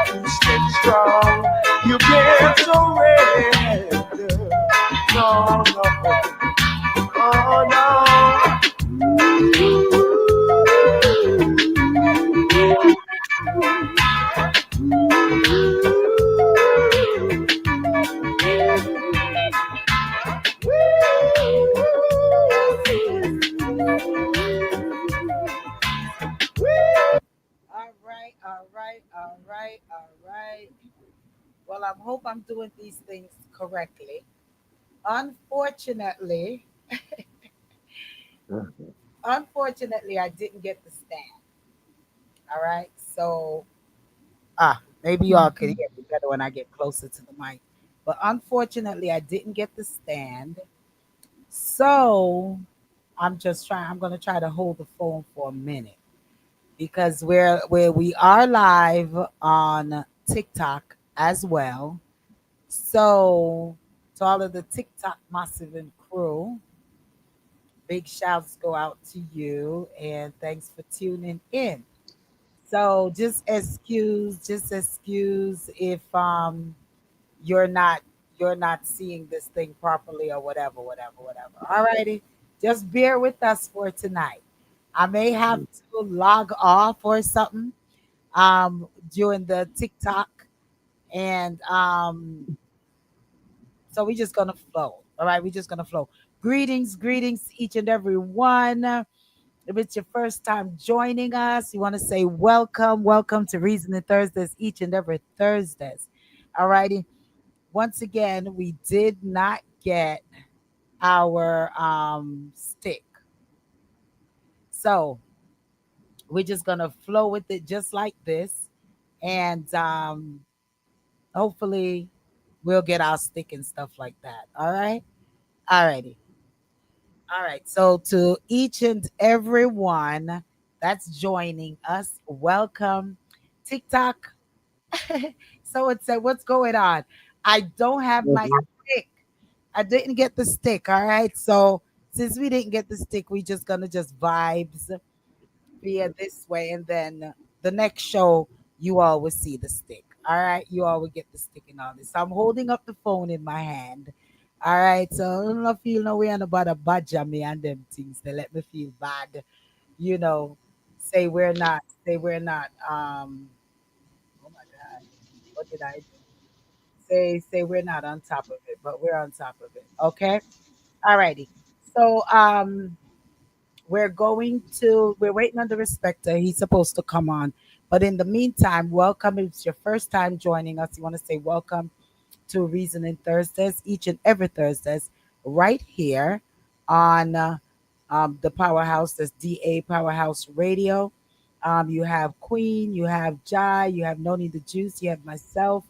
to stay strong. You can't surrender. No, no, oh no. All right, all right, all right, all right. Well, I hope I'm doing these things correctly. Unfortunately, unfortunately, I didn't get the stand. All right, so maybe y'all could hear me better when I get closer to the mic. But unfortunately, I didn't get the stand. So I'm gonna try to hold the phone for a minute because we are live on TikTok as well. So to all of the TikTok massive and crew, big shouts go out to you and thanks for tuning in. So just excuse if you're not seeing this thing properly or whatever, whatever, whatever. Alrighty. Just bear with us for tonight. I may have to log off or something during the TikTok and so we're just gonna flow. All right, we're just gonna flow. Greetings to each and every one. If it's your first time joining us, you want to say welcome to Reasoning Thursdays each and every Thursdays. All righty. Once again, we did not get our stick. So we're just gonna flow with it just like this. And hopefully we'll get our stick and stuff like that. All right. All righty. All right. So to each and every one that's joining us, welcome. TikTok. So it said, what's going on? I don't have my stick. I didn't get the stick. All right. So since we didn't get the stick, we just gonna just vibes via this way, and then the next show you all will see the stick. All right, you all will get the stick and all this. So I'm holding up the phone in my hand. All right, so I don't feel no way on about a badger me and them things. They let me feel bad, you know. Say we're not. Oh my God, what did I do? Say we're not on top of it, but we're on top of it. Okay, all righty. So we're waiting on the respecter. He's supposed to come on. But in the meantime, welcome. If it's your first time joining us, you want to say welcome to Reasoning Thursdays, each and every Thursdays, right here on the Powerhouse, that's DA Powerhouse Radio. You have Queen, you have Jai, you have Noni the Juice, you have myself,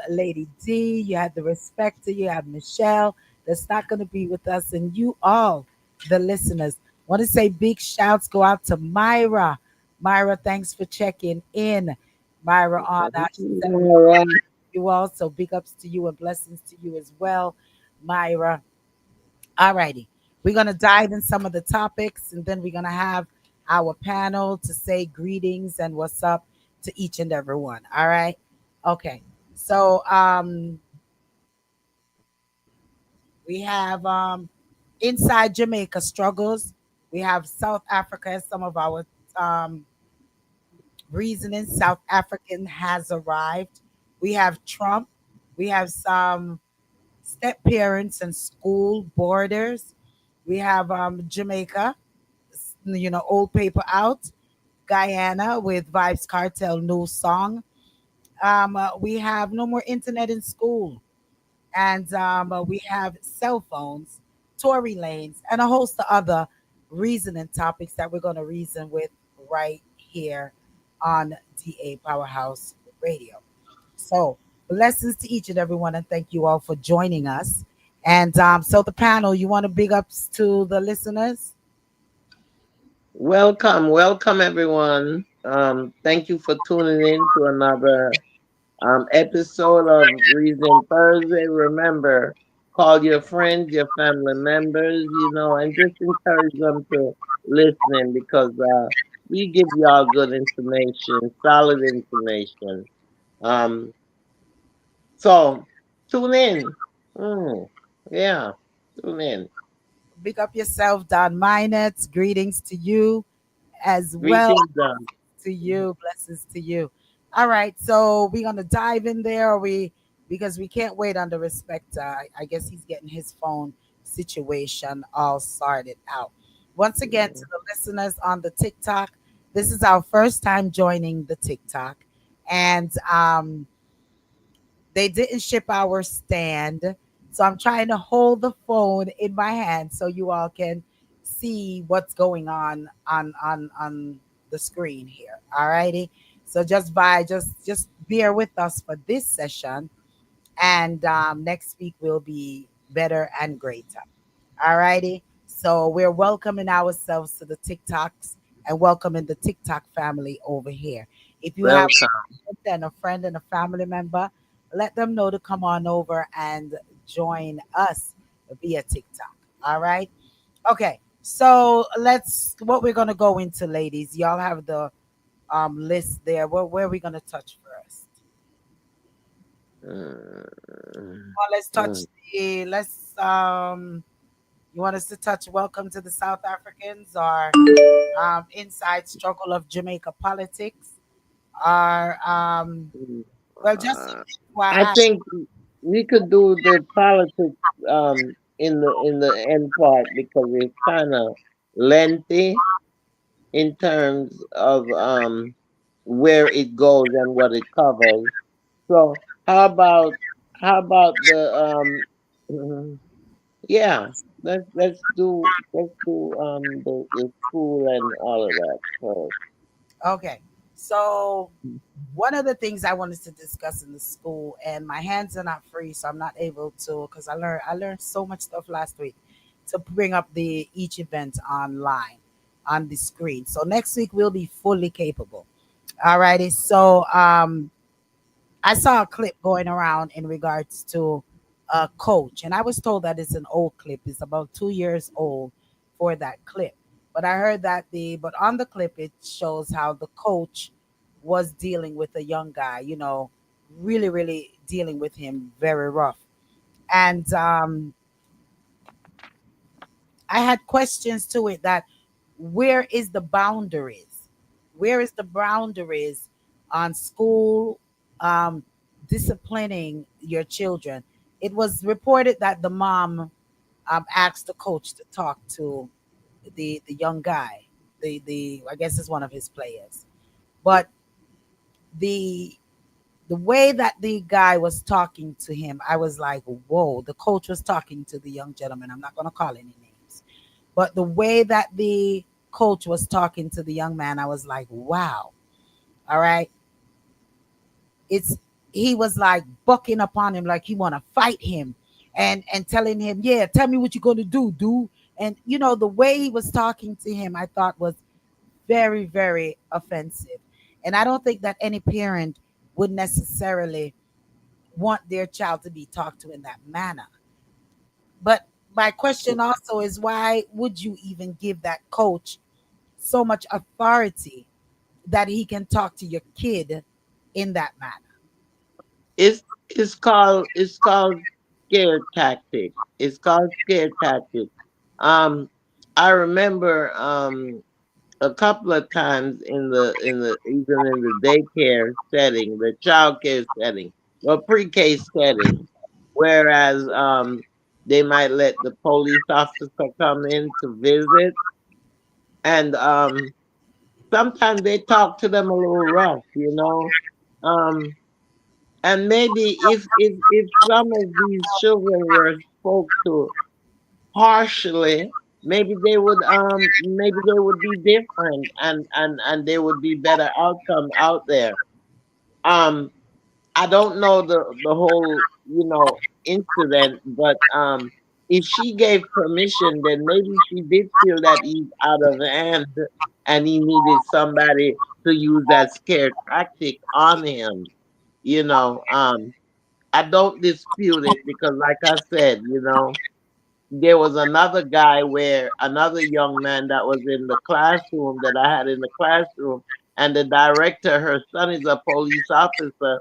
Lady D, you have the Respecter, you have Michelle that's not going to be with us, and you all, the listeners. Want to say big shouts go out to Myra. Myra, thanks for checking in. Myra on she said you all, so big ups to you and blessings to you as well, Myra. All righty. We're going to dive in some of the topics and then we're going to have our panel to say greetings and what's up to each and every one. All right. Okay. So we have inside Jamaica struggles. We have South Africa as some of our um, reasoning. South African has arrived. We have Trump. We have some step parents and school boarders. We have Jamaica, old paper out. Guyana with Vibes Cartel new song. We have no more internet in school, and we have cell phones, Tory lanes, and a host of other reasoning topics that we're going to reason with right here on DA Powerhouse Radio. So, blessings to each and everyone, and thank you all for joining us. And so, the panel, you want to big ups to the listeners? Welcome everyone. Thank you for tuning in to another episode of Reason Thursday. Remember, call your friends, your family members, and just encourage them to listen because we give y'all good information, solid information. Um, so tune in. Mm, yeah, tune in. Big up yourself, Don Minets. Greetings to you as well. Greetings, Don. To you, blessings to you. All right, so we're gonna dive in there. We because we can't wait on the respect. I guess he's getting his phone situation all sorted out. Once again, to the listeners on the TikTok, this is our first time joining the TikTok, and they didn't ship our stand. So I'm trying to hold the phone in my hand so you all can see what's going on the screen here. All righty. So just bear with us for this session, and next week will be better and greater. All righty. So we're welcoming ourselves to the TikToks and welcoming the TikTok family over here. If you have Welcome. a friend and a family member, let them know to come on over and join us via TikTok. All right. Okay. So let's what we're gonna go into, ladies. Y'all have the list there. Where are we gonna touch first? Mm, Well, let's touch mm, the let's you want us to touch welcome to the South Africans or inside struggle of Jamaica politics or mm. well just Uh, I FYI. think we could do the politics in the end part because it's kind of lengthy in terms of where it goes and what it covers. So how about the mm, yeah, let's do the school and all of that first. Okay. So one of the things I wanted to discuss in the school, and my hands are not free, so I'm not able to because I learned so much stuff last week to bring up the each event online on the screen. So next week we'll be fully capable. Alrighty. So I saw a clip going around in regards to a coach, and I was told that it's an old clip. It's about 2 years old for that clip. But I heard that but on the clip it shows how the coach was dealing with a young guy, really, really dealing with him very rough. And I had questions to it that where is the boundaries? Where is the boundaries on school um, disciplining your children? It was reported that the mom asked the coach to talk to the young guy. The I guess is one of his players, but the the way that the guy was talking to him, I was like, whoa. The coach was talking to the young gentleman. I'm not going to call any names, but the way that the coach was talking to the young man, I was like, wow. All right. It's He was like bucking upon him like he want to fight him and telling him, yeah, tell me what you're going to do, dude. And the way he was talking to him, I thought was very, very offensive. And I don't think that any parent would necessarily want their child to be talked to in that manner. But my question also is, why would you even give that coach so much authority that he can talk to your kid in that manner? It's called scare tactic. It's called scare tactic. Um, I remember a couple of times in the even in the daycare setting, the child care setting, or pre-K setting, whereas they might let the police officer come in to visit, and sometimes they talk to them a little rough, you know. Um, and maybe if some of these children were spoke to harshly, maybe they would be different, and there would be better outcome out there. Um, I don't know the whole incident, but if she gave permission, then maybe she did feel that he's out of hand, and he needed somebody to use that scare tactic on him. You know, I don't dispute it because, like I said, there was another guy where another young man that was in the classroom that I had in the classroom, and the director, her son is a police officer,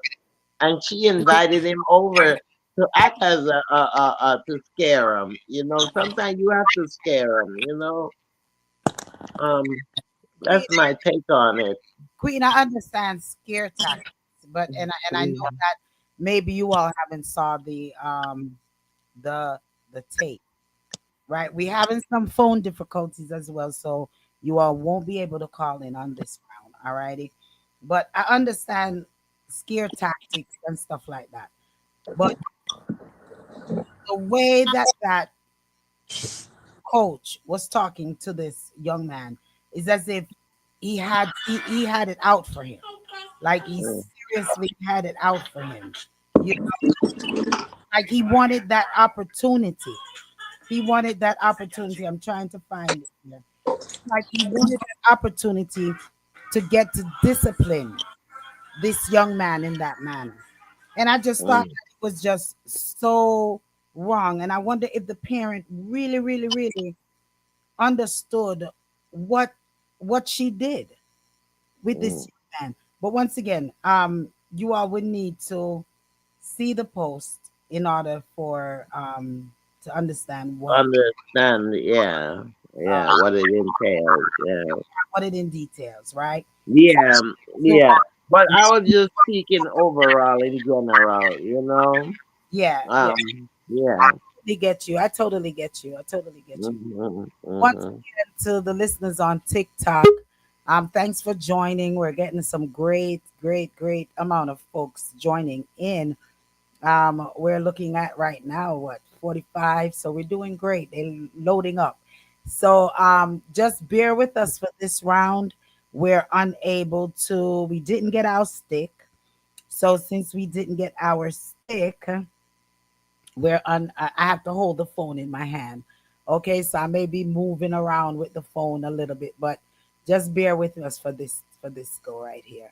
and she invited him over to act as to scare him. You know, sometimes you have to scare him. You know, um, Queen, that's my take on it. Queen, I understand scare tactics, but and I know Mm, that maybe you all haven't saw the the tape, right? We having some phone difficulties as well, so you all won't be able to call in on this round, all righty? But I understand scare tactics and stuff like that. But the way that coach was talking to this young man is as if he had it out for him. Like he mm, seriously had it out for him. You know, like he wanted that opportunity. He wanted that opportunity. I'm trying to find it here. Like he wanted that opportunity to get to discipline this young man in that manner. And I just thought mm. that it was just so wrong. And I wonder if the parent really, really, really understood what what she did with this Mm. young man. But once again, you all would need to see the post in order for to understand Understand? Yeah, yeah. uh, What it entails? Yeah, what it in details, right? yeah, So yeah. But I was just speaking overall in general. You know. yeah, yeah, Yeah. totally get you. I totally get you. I totally get you. Mm-hmm, Once mm-hmm. again, to the listeners on TikTok, thanks for joining. We're getting some great, great, great amount of folks joining in. We're looking at right now what 45, so we're doing great. They're loading up. So just bear with us for this round. We're unable to. We didn't get our stick. So since we didn't get our stick, I have to hold the phone in my hand. Okay, so I may be moving around with the phone a little bit, but just bear with us for this go right here.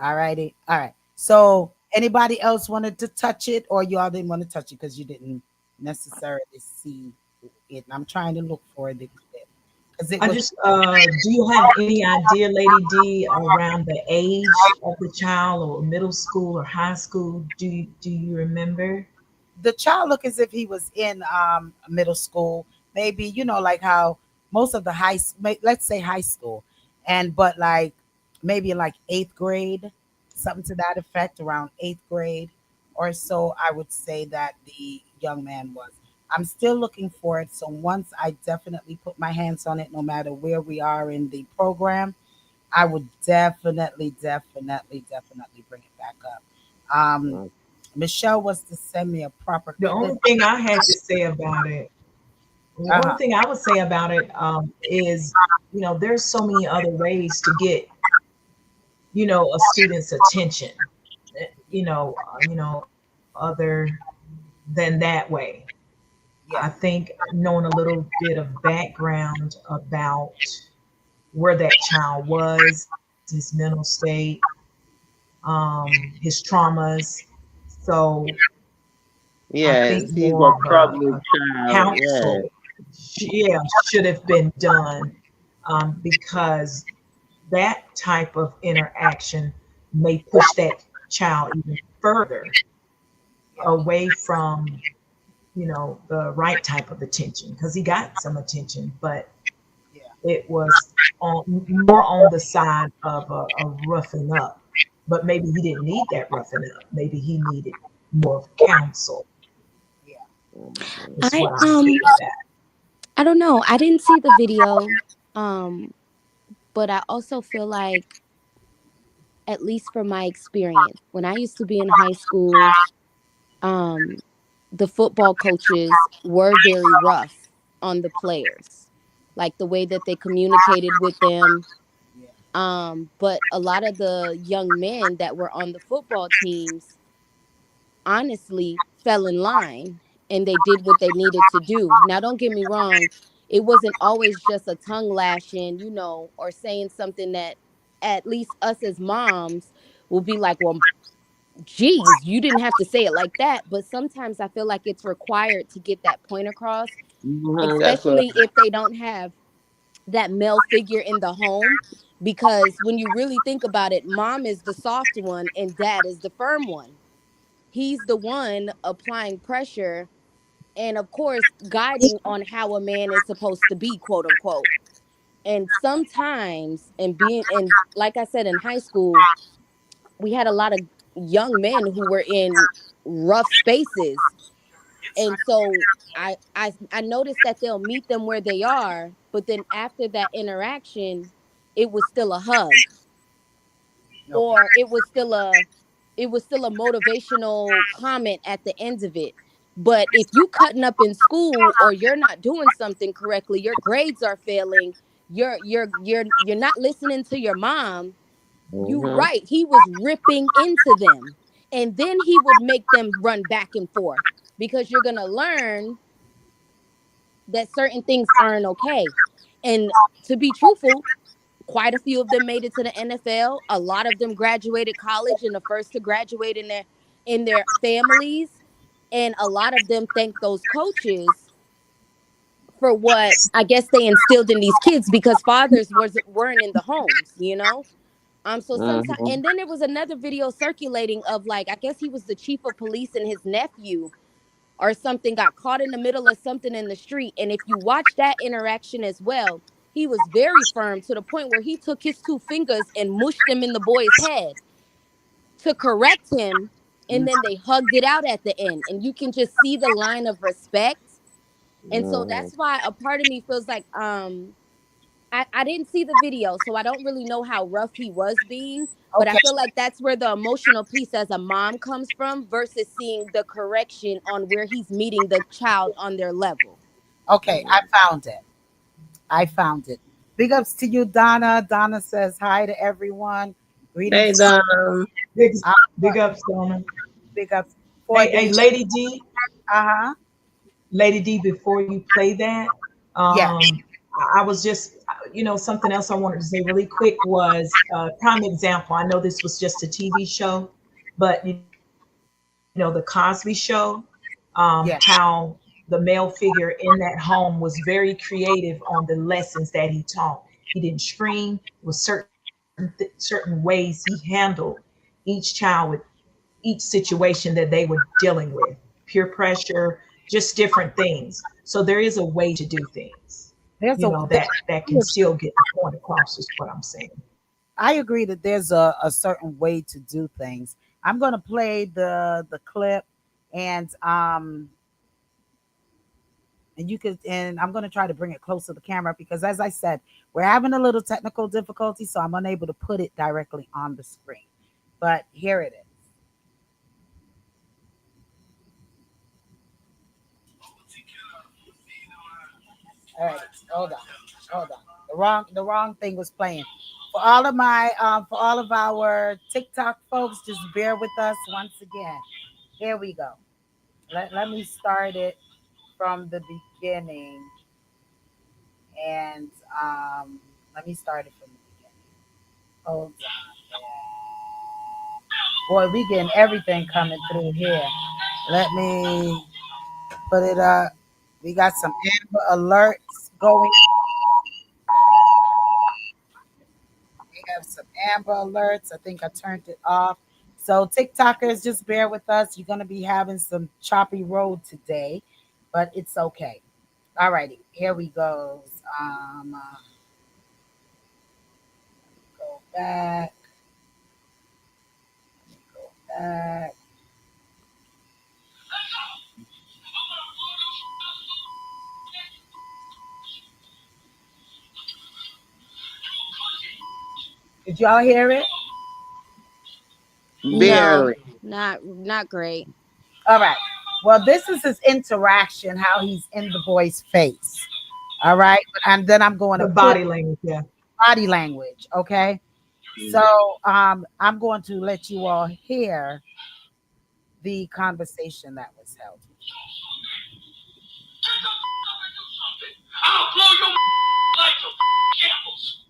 All righty. All right. So anybody else wanted to touch it, or y'all didn't want to touch it because you didn't necessarily see it? And I'm trying to look for the clip because it I was just, do you have any idea, Lady D, around the age of the child, or middle school or high school? Do you remember? the child look as if he was in middle school, maybe, like how most of the let's say high school, and but like maybe like eighth grade, something to that effect, around eighth grade or so. I would say that the young man was. I'm still looking for it, so once I definitely put my hands on it, no matter where we are in the program, I would definitely, definitely, definitely bring it back up. Mm. Michelle was to send me a proper The clip. only thing I had to say about it, the only Uh-huh. thing I would say about it, is, there's so many other ways to get, a student's attention, other than that way. I Yeah. think knowing a little bit of background about where that child was, his mental state, his traumas. So I think Yes, he's more a of a troubled child. Yeah. counsel, yeah, should have been done, because that type of interaction may push that child even further Yeah. away from, the right type of attention, because he got some attention, but Yeah. it was more on the side of a roughing up. But maybe he didn't need that roughing up. Maybe he needed more of counsel, Yeah. Mhm. is I what I see with that. I don't know. I didn't see the video. Um but I also feel like, at least from my experience, when I used to be in high school, um the football coaches were very rough on the players. Like the way that they communicated with them. Yeah. But a lot of the young men that were on the football teams honestly fell in line and they did what they needed to do. Now, don't get me wrong, it wasn't always just a tongue lashing, or saying something that at least us as moms will be like, well, geez, you didn't have to say it like that. But sometimes I feel like it's required to get that point across, Mhm, that's what. especially if they don't have that male figure in the home. Because when you really think about it, mom is the soft one and dad is the firm one. He's the one applying pressure and, of course, guiding on how a man is supposed to be, quote unquote. And sometimes, and like I said, in high school, we had a lot of young men who were in rough spaces. And so I noticed that they'll meet them where they are, but then after that interaction, it was still a hug, Okay. or it was still a motivational comment at the end of it. But if you cutting up in school, or you're not doing something correctly, your grades are failing, you're not listening to your mom. You Mm-hmm. right, he was ripping into them, and then he would make them run back and forth, because you're going to learn that certain things aren't okay. And to be truthful, quite a few of them made it to the NFL. A lot of them graduated college and the first to graduate in their families. And a lot of them thank those coaches for what I guess they instilled in these kids, because fathers weren't in the homes, you know? So sometimes, Mm-hmm. and then there was another video circulating of, like, I guess he was the chief of police, and his nephew or something got caught in the middle of something in the street. And if you watch that interaction as well, he was very firm, to the point where he took his two fingers and mushed them in the boy's head to correct him. And then they hugged it out at the end. And you can just see the line of respect. And so Mm-hmm. that's why a part of me feels like I didn't see the video, so I don't really know how rough he was being. But I Okay. feel like that's where the emotional piece as a mom comes from, versus seeing the correction on where he's meeting the child on their level. Okay. I found it. I found it. Big ups to you, Donna. Donna says hi to everyone. Hey, Greetings. Donna. Big, Uh, big ups, Donna. big ups for Hey, the. hey, Lady D, Uh huh. Lady D. Before you play that, Yeah. I was just, something else I wanted to say really quick was prime example. I know this was just a TV show, but the Cosby Show, how Yeah. the male figure in that home was very creative on the lessons that he taught. He didn't scream. There was certain ways he handled each child with each situation that they were dealing with, peer pressure, just different things. So there is a way to do things, There's a. that can still get the point across, is what I'm saying. I agree that there's a certain way to do things. I'm gonna play the clip, and and you could, and I'm gonna try to bring it close to the camera because, as I said, we're having a little technical difficulty, so I'm unable to put it directly on the screen. But here it is. All right, hold on, hold on. The wrong thing was playing. For all of our TikTok folks, just bear with us once again. Here we go. Let me start it from the beginning, and let me start it from the beginning. Hold on. Boy, we getting everything coming through here. Let me put it up. We got some amber alerts going. We have some amber alerts. I think I turned it off. So TikTokers, just bear with us. You're gonna be having some choppy road today, but it's okay. All righty, here we go. Go back. Go back. Did y'all hear it? No, Barely. not great. All right. Well, this is his interaction, how he's in the boy's face. All right. And then I'm going to The put body language, yeah. body language. Okay. So I'm going to let you all hear the conversation that was held. I'll blow your like some shambles.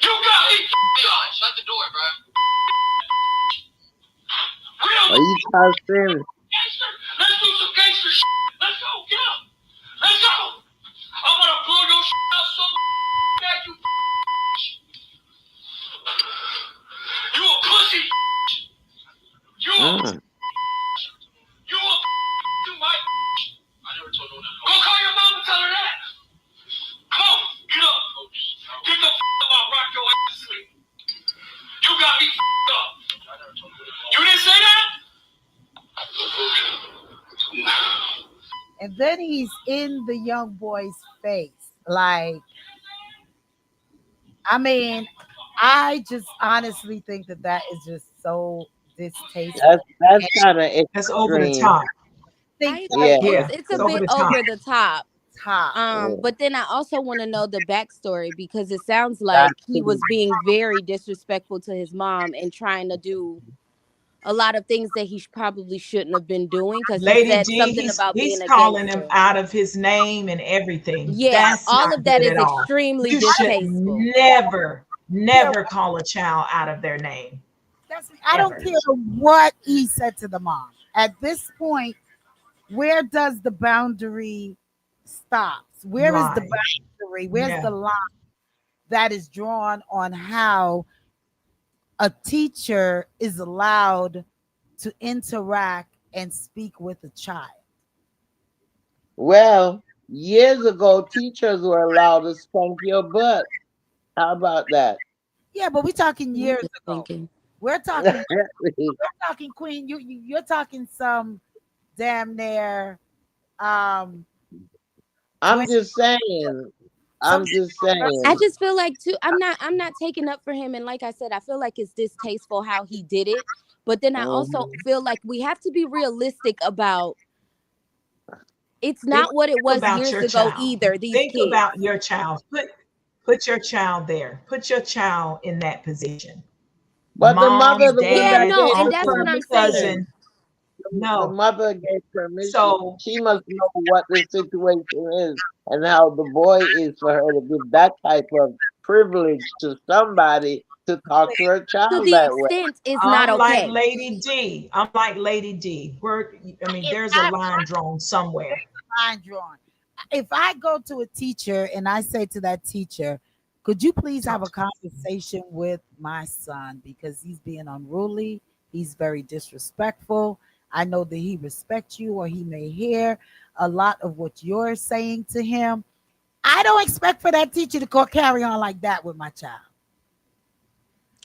You got me. God, shut the door, bro. Real Are you cussing? gangster. Let's do some gangster shit. Let's go. Get up. Let's go. I'm gonna blow your out so that you a pussy. You a Mm. And then he's in the young boy's face. Like, I mean, I just honestly think that that is just so distasteful. That's And kind of That's over the extreme. top. think I like Yeah. agree. what Yeah, It's it's a over bit the top. over the top. top? Yeah. But then I also want to know the backstory because it sounds That's like he was being very disrespectful to his mom and trying to do a lot of things that he probably shouldn't have been doing because he Lady said D, something he's about being he's a calling him gangster. out of his name and everything. Yeah, That's all not of that good is at all. extremely You should distasteful. never, Yeah, never call a child out of their name. I don't Ever. care what he said to the mom. At this point, where does the boundary stops? Where is the Lie. boundary? Where's Yeah. the line that is drawn on how a teacher is allowed to interact and speak with a child? well, years ago, teachers were allowed to spank your butt. How about that? Yeah, but we're talking I'm years just ago. thinking. We're talking we're talking Queen. You're talking some damn near um I'm 20 just saying. some I'm just I saying. just feel like too I'm not taking up for him and like I said I feel like it's distasteful how he did it, but then I also Mhm. feel like we have to be realistic about it's Think not what it was about years your ago child. either these Think kids. about your child. Put your child there. Put your child in that position. But the Mom, mother, the one Yeah, that dad, no, gave and the that's what uncle, I'm permission, saying. cousin. the No. mother gave permission. So She must know what the situation is and how the boy is for her to give that type of privilege to somebody to talk to her To child the that way. extent is not I'm like okay. Lady D. I'm like Lady D. I mean, if there's a I line drawn somewhere. line drawn. If I go to a teacher and I say to that teacher, could you please have Talk a to me. conversation with my son because he's being unruly, he's very disrespectful. I know that he respects you or he may hear a lot of what you're saying to him. I don't expect for that teacher to carry on like that with my child.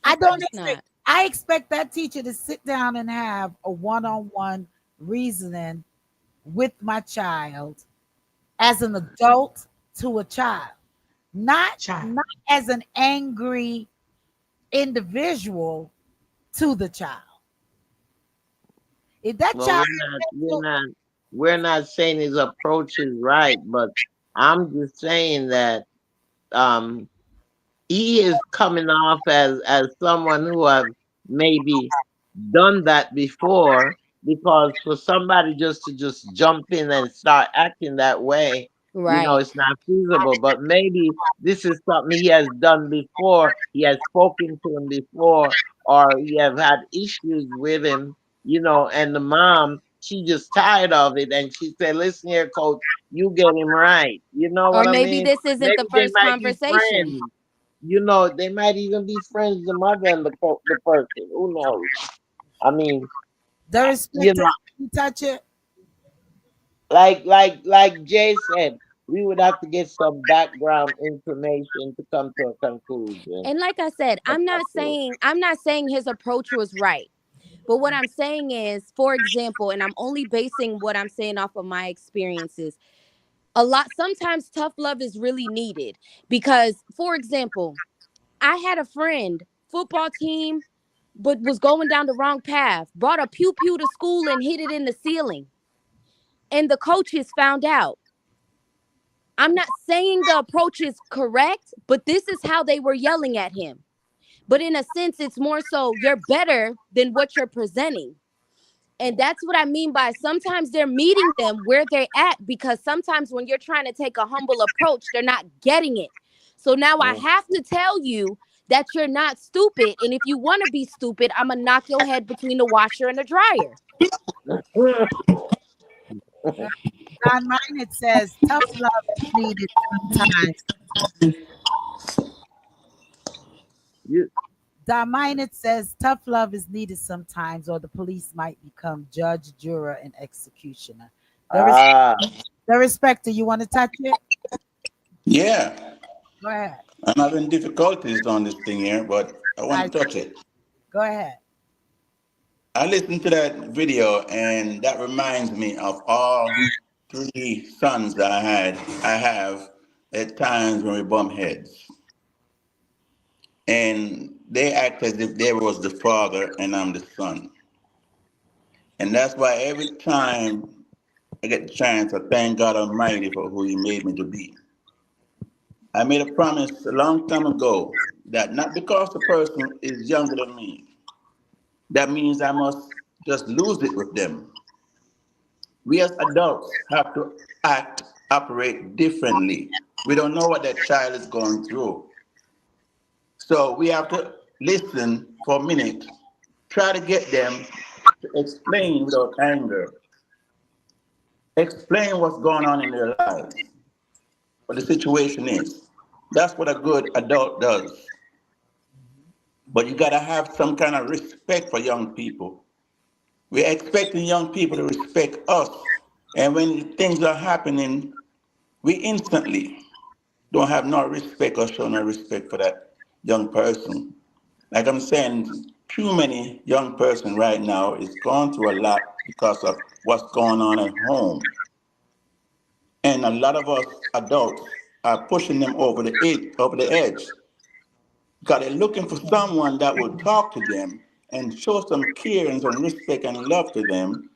I Of don't course expect. not. I expect that teacher to sit down and have a one-on-one reasoning with my child as an adult to a child, not Child. not as an angry individual to the child. If that Well, child we're not saying his approach is right, but I'm just saying that um he is coming off as someone who have maybe done that before, because for somebody just jump in and start acting that way, Right. it's not feasible. But maybe this is something he has done before, he has spoken to him before, or he have had issues with him, and the mom, she just tired of it and she said, listen here, coach, you get him right. You know Or what I maybe mean? this isn't Maybe the they first might be conversation. friends. They might even be friends, the mother and the person. Who knows? I mean, the you respect know, you touch it. like Jay said, we would have to get some background information to come to a conclusion. And like I said, I'm not saying his approach was right. But what I'm saying is, for example, and I'm only basing what I'm saying off of my experiences. Sometimes tough love is really needed because, for example, I had a friend, football team, but was going down the wrong path, brought a pew pew to school and hit it in the ceiling. And the coaches found out. I'm not saying the approach is correct, but this is how they were yelling at him. But in a sense, it's more so you're better than what you're presenting. And that's what I mean by sometimes they're meeting them where they're at because sometimes when you're trying to take a humble approach, they're not getting it. So now I Mm. have to tell you that you're not stupid. And if you want to be stupid, I'm going to knock your head between the washer and the dryer. On mine it says tough love is needed sometimes. You, On mine it says tough love is needed sometimes, or the police might become judge, juror, and executioner. There is ah, the respecter. You want to touch it? Yeah, Go ahead. I'm having difficulties on this thing here, but I want I to touch it. go ahead. I listened to that video, and that reminds me of all. three sons that I have, at times when we bump heads, and they act as if they was the father and I'm the son, and that's why every time I get the chance, I thank God Almighty for who He made me to be. I made a promise a long time ago that not because the person is younger than me, that means I must just lose it with them. We as adults have to act, operate differently. We don't know what that child is going through. So we have to listen for a minute, try to get them to explain without anger, explain what's going on in their lives, what the situation is. That's what a good adult does. But you got to have some kind of respect for young people. We're expecting young people to respect us. And when things are happening, we instantly don't have no respect or show no respect for that young person. Like I'm saying, too many young person right now is going through a lot because of what's going on at home. And a lot of us adults are pushing them over the edge because they're looking for someone that will talk to them and show some care and some respect and love to them,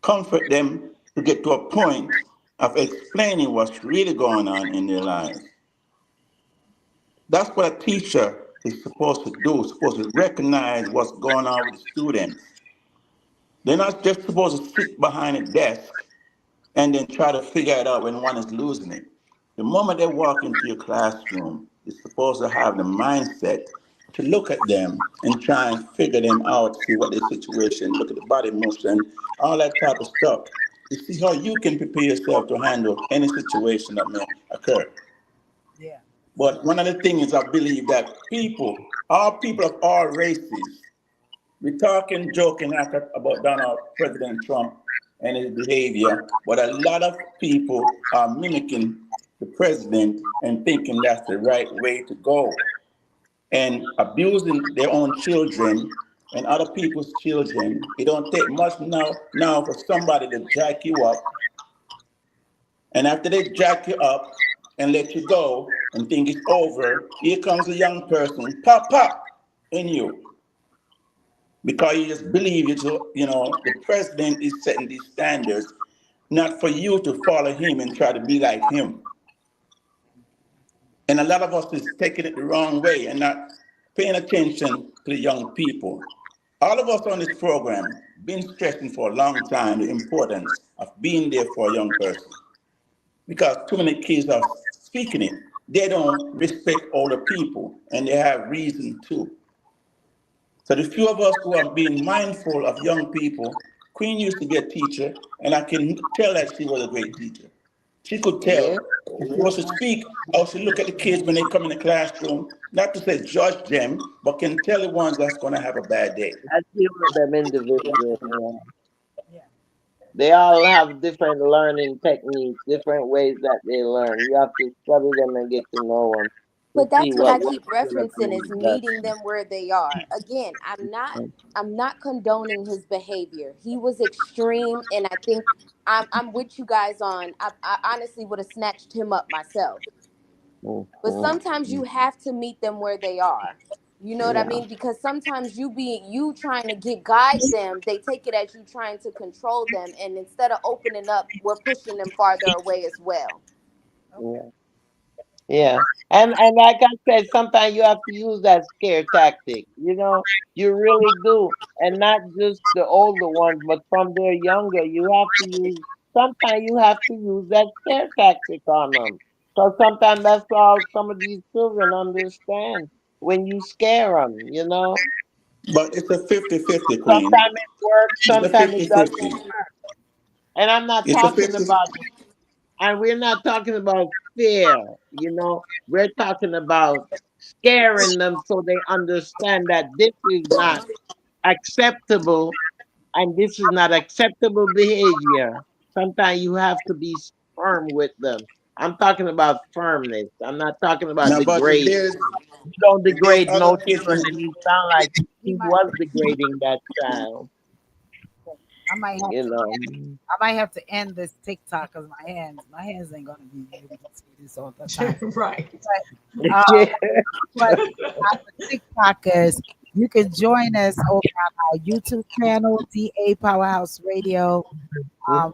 comfort them to get to a point of explaining what's really going on in their lives. That's what a teacher is supposed to do, supposed to recognize what's going on with the students. They're not just supposed to sit behind a desk and then try to figure it out when one is losing it. The moment they walk into your classroom, you're supposed to have the mindset to look at them and try and figure them out, see what their situation, look at the body motion, all that type of stuff. To see how you can prepare yourself to handle any situation that may occur. Yeah. But one of the things I believe that all people of all races, we're talking, joking about Donald President Trump and his behavior, but a lot of people are mimicking the president and thinking that's the right way to go and abusing their own children and other people's children. It don't take much now for somebody to jack you up, and after they jack you up and let you go and think it's over, here comes a young person, pop, pop, in you. Because you just believe the president is setting these standards, not for you to follow him and try to be like him. And a lot of us is taking it the wrong way and not paying attention to the young people. All of us on this program been stressing for a long time the importance of being there for a young person because too many kids are speaking it. They don't respect older people and they have reason to. So the few of us who are being mindful of young people, Queen used to be a teacher, and I can tell that she was a great teacher. She could tell Yeah, if she was to speak, or she look at the kids when they come in the classroom, not to say judge them, but can tell the ones that's going to have a bad day. I deal with them individually. Yeah. Yeah. They all have different learning techniques, different ways that they learn. You have to study them and get to know them to But see that's what what I works keep for them and referencing is what doesn't. meeting them where they are. Again, I'm not condoning his behavior. He was extreme, and I think I'm with you guys on. I honestly would have snatched him up myself. But sometimes you Mhm. have to meet them where they are. You know what I Yeah, mean? Because sometimes you trying to guide them, they take it as you trying to control them, and instead of opening up, we're pushing them farther away as well. Okay. yeah. Yeah. And like I said, sometimes you have to use that scare tactic, you really do. And not just the older ones, but from their younger, sometimes you have to use that scare tactic on them. Because sometimes that's all some of these children understand when you scare them. But it's a 50-50, Queen. Sometimes it works, It's a sometimes it doesn't 50-50. work. And I'm not It's a talking 50. about And we're not talking about fear. We're talking about scaring them so they understand that this is not acceptable and this is not acceptable behavior. Sometimes you have to be firm with them. I'm talking about firmness. I'm not talking about Now, but degrade. You don't if there's degrade no other kids children, in, and you sound like He he might. was degrading that child. I might have You to know. I might have to end this TikTok because my hands ain't gonna be able to see this all the time. Right. But but our TikTokers, you can join us over on our YouTube channel, DA Powerhouse Radio. Um,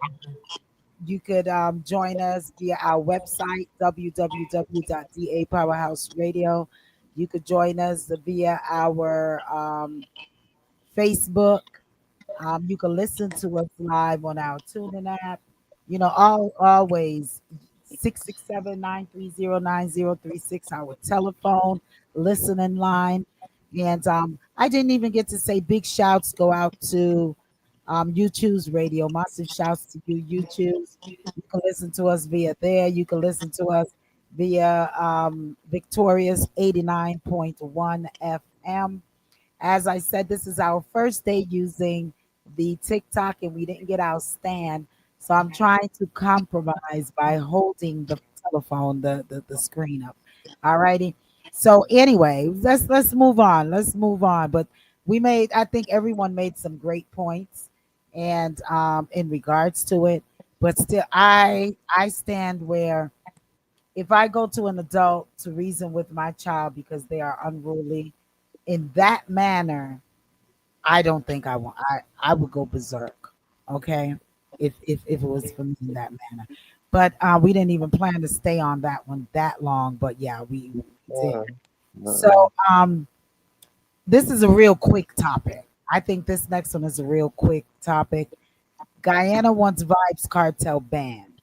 you could join us via our website, www.dapowerhouseradio. You could join us via our Facebook. You can listen to us live on our TuneIn app. Always 667-930-9036, our telephone listening line. And I didn't even get to say big shouts go out to YouTube's radio. Massive shouts to you, YouTube's. You can listen to us via there. You can listen to us via Victoria's 89.1 FM. As I said, this is our first day using the TikTok and we didn't get our stand. So I'm trying to compromise by holding the telephone, the screen up. All righty. So anyway, let's move on. Let's move on. But I think everyone made some great points and in regards to it. But still I stand where if I go to an adult to reason with my child because they are unruly in that manner, I don't think I want. I would go berserk. Okay, if it was for me in that manner, but we didn't even plan to stay on that one that long. But yeah, we did. uh, So uh, this is a real quick topic. I think this next one is a real quick topic. Guyana wants Vibes Cartel banned.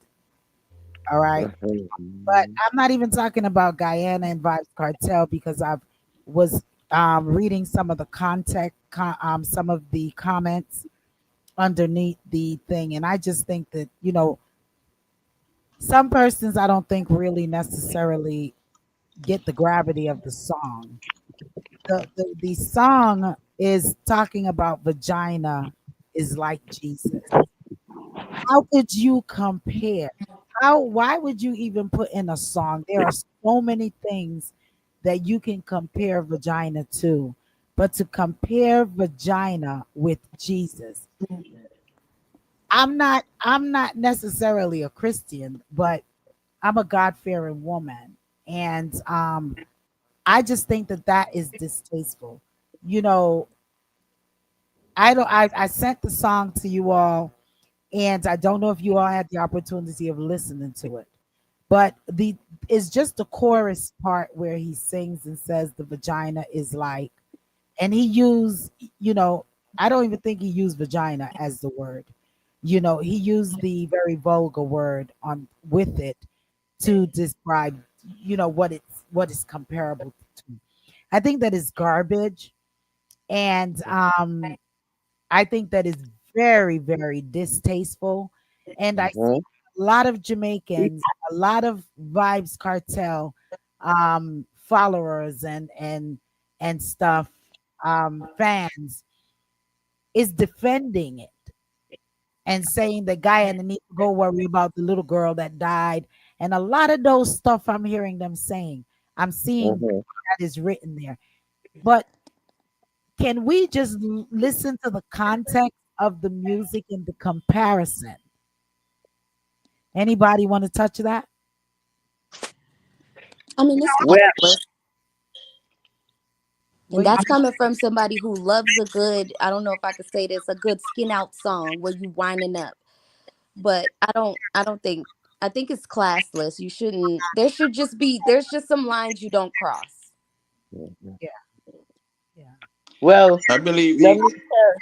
All right. But I'm not even talking about Guyana and Vibes Cartel because I was reading some of the some of the comments underneath the thing, and I just think that some persons I don't think really necessarily get the gravity of the song. The song is talking about vagina is like Jesus. How could you compare? Why would you even put in a song? There are so many things that you can compare vagina to, but to compare vagina with Jesus, I'm not necessarily a Christian, but I'm a God-fearing woman. And I just think that that is distasteful. You know, I sent the song to you all, and I don't know if you all had the opportunity of listening to it. But the it's just the chorus part where he sings and says the vagina is like, and he used, you know, I don't even think he used vagina as the word. He used the very vulgar word on with it to describe, what it's comparable to. I think that is garbage, and I think that is very, very distasteful. And I see a lot of Jamaicans, a lot of Vibes Cartel followers and stuff, fans is defending it and saying the guy and need to go worry about the little girl that died. And a lot of those stuff I'm hearing them saying. I'm seeing that is written there. But can we just listen to the context of the music and the comparison? Anybody want to touch that? I mean, it's well, classless. And Well, that's coming from somebody who loves a good, I don't know if I could say this, a good skin out song where you winding up. But I don't think, I think it's classless. You shouldn't, there's just some lines you don't cross. yeah, yeah. well, I believe let he, me tell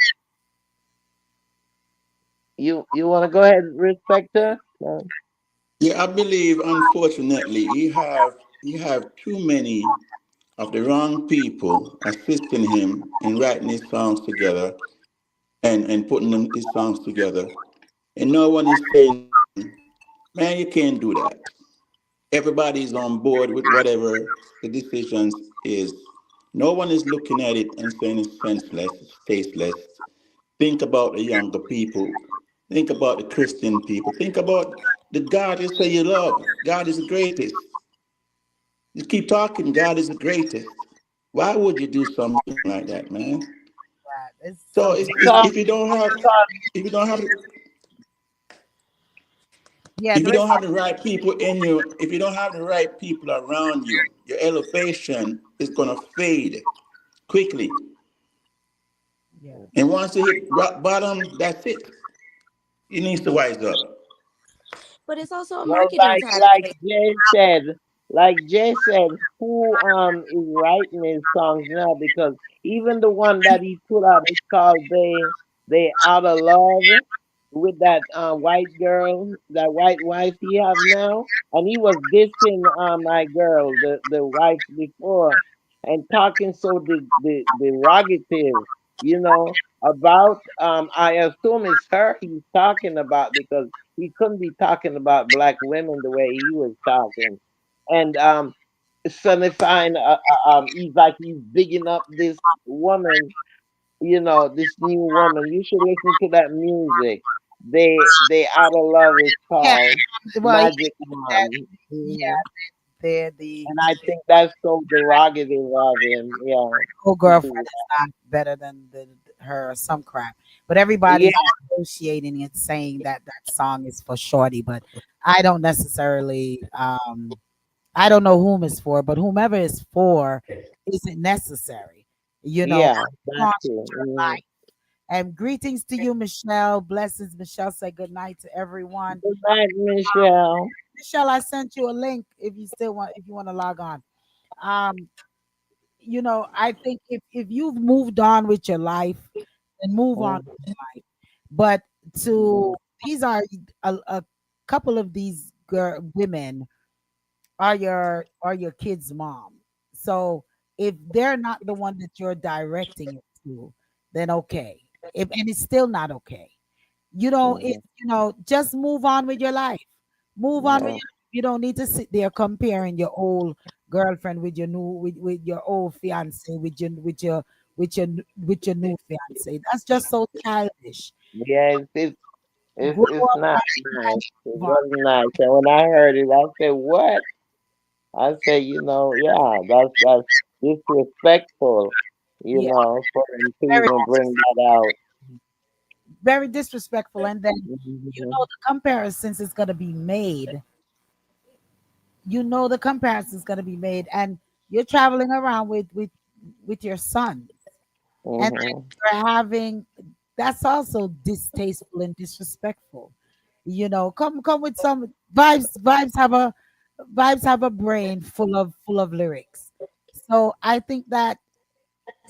you want to go ahead and respect her? yeah, I believe unfortunately he have too many of the wrong people assisting him in writing his songs together and putting his songs together. And no one is saying, man, you can't do that. Everybody's on board with whatever the decisions is. No one is looking at it and saying it's senseless, it's tasteless. Think about the younger people. Think about the Christian people. Think about the God you say you love. God is the greatest. You keep talking, God is the greatest. Why would you do something like that, man? It's So so Song, if you don't have, if you don't have, yeah. if you There is don't have the right people in you, if you don't have the right people around you, your elevation is gonna fade quickly. yeah. And once you hit rock bottom, that's it. You need to wise up. But it's also a well, marketing like tactic. Jay said, who is writing his songs now? Because even the one that he put out is called "They Out of Love" with that white girl, that white wife he have now, and he was dissing my girl, the wife before, and talking so derogative, you know, about I assume it's her he's talking about because he couldn't be talking about black women the way he was talking, and sonifying. He's like he's bigging up this woman, you know, this new woman. You should listen to that music. They out of love is Yeah. called Well, he Magic said, Man. yeah, they're the And I think that's so derogative of him. Yeah, old to girlfriend do is not better than her or some crap. But that. Yeah, everybody's associating it, saying that that song is for Shorty. But I don't necessarily. I don't know whom it's for, but whomever it's for isn't necessary. You know, yeah, move that on too. with your life. And greetings to you, Michelle. Blessings, Michelle. Say good night to everyone. Good night, Michelle. Michelle, I sent you a link if you want to log on. Um, I think if you've moved on with your life, then move on Mm, with your life. But to these are a couple of these women are your kids' mom. So if they're not the one that you're directing it to, then okay. And it's still not okay. mhm, Just move on with your life. Move on with yeah. your You don't need to sit there comparing your old girlfriend with with your old fiance with your new fiance. That's just so childish. Yeah, Grow it's up not and nice. It move on. wasn't nice. And when I heard it, I said, "What?" I said, yeah, that's disrespectful, Yeah, for them to very even bring that out. very disrespectful. And then Hmm. the comparisons is gonna be made. The comparisons gonna be made, and you're traveling around with your son, and then Hmm. you're having that's also distasteful and disrespectful. Come with some vibes. Vibes have a brain full of lyrics. So I think that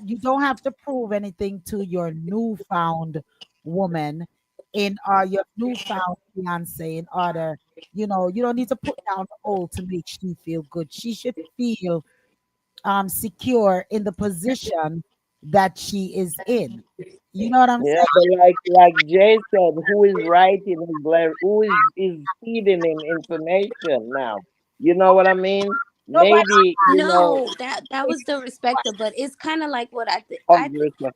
you don't have to prove anything to your newfound woman your newfound fiance in order. You don't need to put down the old to make she feel good. She should feel secure in the position that she is in. You know what I'm Yeah, saying? but like Jay said, who is writing his letter? Who is feeding him information now? You know what I mean? Nobody. Maybe No, that was the respecter, but it's kind of like what I think. obviously.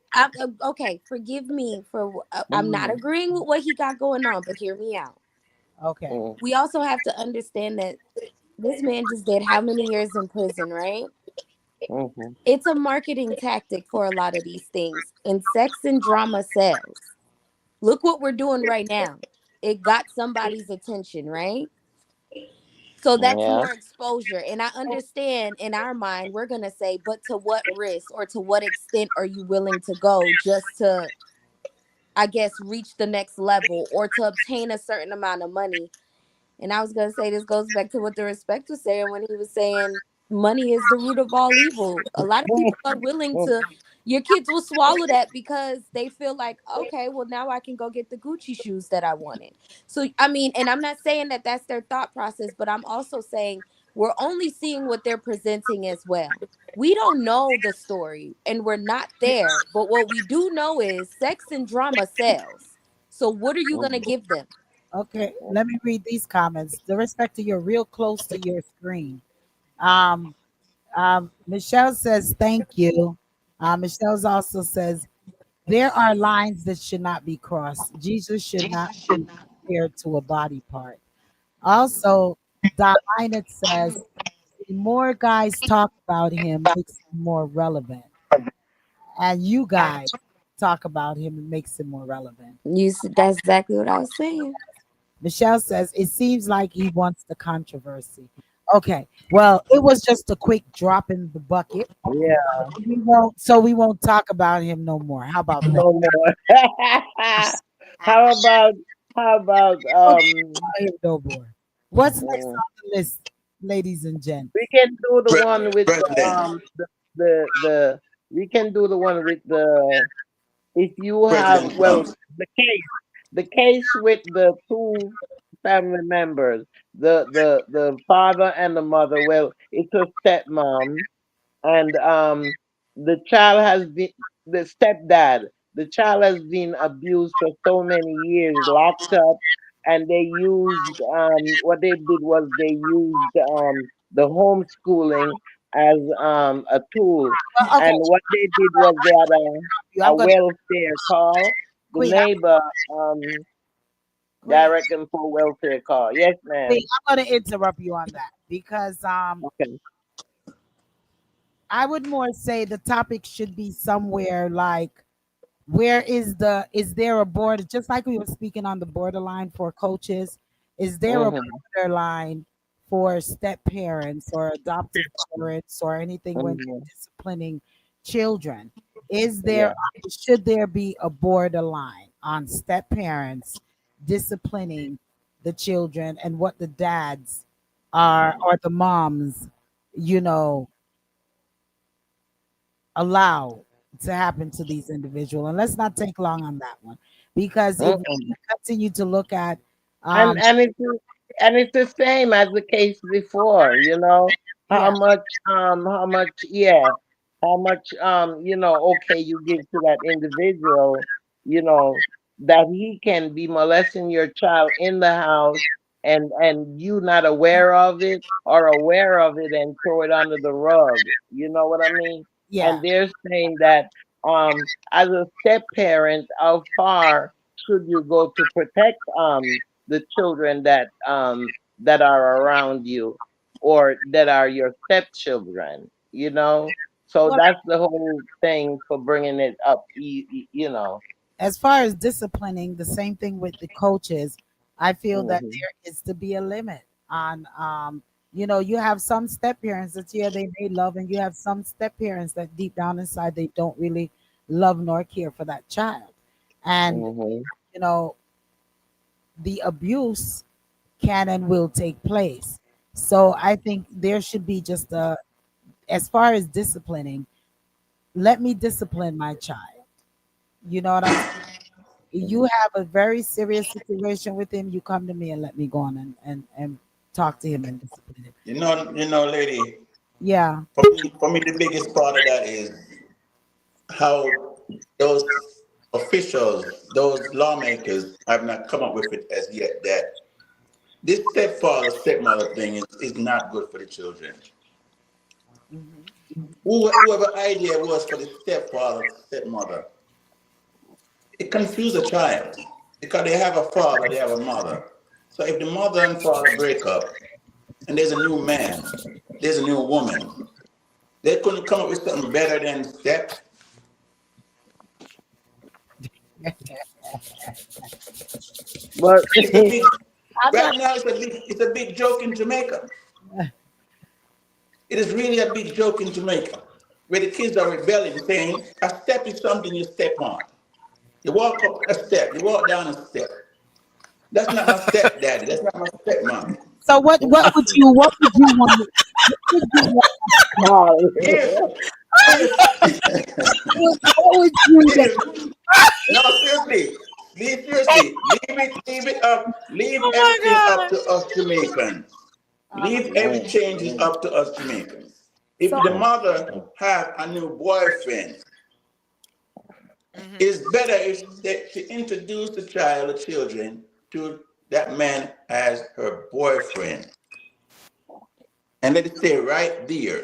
Okay, forgive me for I'm not Mm, agreeing with what he got going on, but hear me out. Okay. mm, We also have to understand that this man just did how many years in prison, right? mhm. It's a marketing tactic for a lot of these things, and sex and drama sells. Look what we're doing right now. It got somebody's attention, right? So that's Yeah. more exposure. And I understand in our mind, we're going to say, but to what risk or to what extent are you willing to go just to, I guess, reach the next level or to obtain a certain amount of money? And I was gonna say this goes back to what the respect was saying when he was saying money is the root of all evil. A lot of people are willing to your kids will swallow that because they feel like, okay, well now I can go get the Gucci shoes that I wanted. So I mean, and I'm not saying that that's their thought process, but I'm also saying we're only seeing what they're presenting as well. We don't know the story and we're not there, but what we do know is sex and drama sells. So what are you going to Mhm. give them? Okay. Let me read these comments. The respect to you're real close to your screen. Um, Michelle says thank you. Michelle's also says there are lines that should not be crossed. Jesus should not be compared to a body part. Also, Darlene says the more guys talk about him makes him more relevant. And you guys talk about him, it makes him more relevant. That's exactly what I was saying. Michelle says it seems like he wants the controversy. Okay, well, it was just a quick drop in the bucket. Yeah, We won't talk about him no more. How about that? no more. how about how about Won't talk about him no more. What's next mm, on the list, ladies and we gents? can do the one with President, the we can do the one with the if you have President well Trump. the case with the two family members, the father and the mother. Well, it's a stepmom, and the child has been the stepdad. The child has been abused for so many years, locked up, and they used what they did was they used the homeschooling as a tool. Well, okay, And what they did was they had a I'm gonna welfare call. The Queen. neighbor um Queen, directing for welfare call. Yes, Queen, ma'am. I'm gonna interrupt you on that because Okay. I would more say the topic should be somewhere like where is there a border, just like we were speaking on the borderline for coaches, is there a Mhm. borderline for step parents or adoptive parents or anything when Mhm. you're disciplining children? Is there Yeah. should there be a borderline on step parents disciplining the children and what the dads are or the moms, you know, allow to happen to these individuals? And let's not take long on that one because if we Mhm. continue to look at and um and it's and it's the same as the case before, how yeah, much yeah, how much okay, you give to that individual, you know that he can be molesting your child in the house, and you not aware of it, or aware of it and throw it under the rug, you know what I mean? yeah. And they're saying that as a step parent, how far should you go to protect the children that are around you, or that are your stepchildren, so Well, that's the whole thing for bringing it up, as far as disciplining, the same thing with the coaches. I feel that hmm there is to be a limit on you have some step parents that, yeah, they may love, and you have some step parents that deep down inside they don't really love nor care for that child. And hmm you know the abuse can and will take place. So I think there should be just a, as far as disciplining, let me discipline my child. You know what I'm saying? You have a very serious situation with him, you come to me and let me go on and talk to him and discipline him. Lady. Yeah. For me, the biggest part of that is how those officials, those lawmakers, have not come up with it as yet. That this stepfather stepmother thing is not good for the children. Hmm. Whoever idea was for the stepfather stepmother, it confused the child because they have a father, they have a mother. So if the mother and father break up and there's a new man, there's a new woman, they couldn't come up with something better than step. but It's a big I'm not. right now. It's a big joke in Jamaica. It is really a big joke in Jamaica, where the kids are rebelling, saying a step is something you step on. You walk up a step, you walk down a step. That's not my stepdaddy. That's not my stepmommy. So what would you want? Carl, If if What would you do? if no, seriously, leave it up, leave Oh my everything up god. to us Jamaicans. Leave every mm, changes up to us Jamaicans. If So the mother have a new boyfriend, it's better if to introduce the child or children to that man as her boyfriend, and let it stay right there.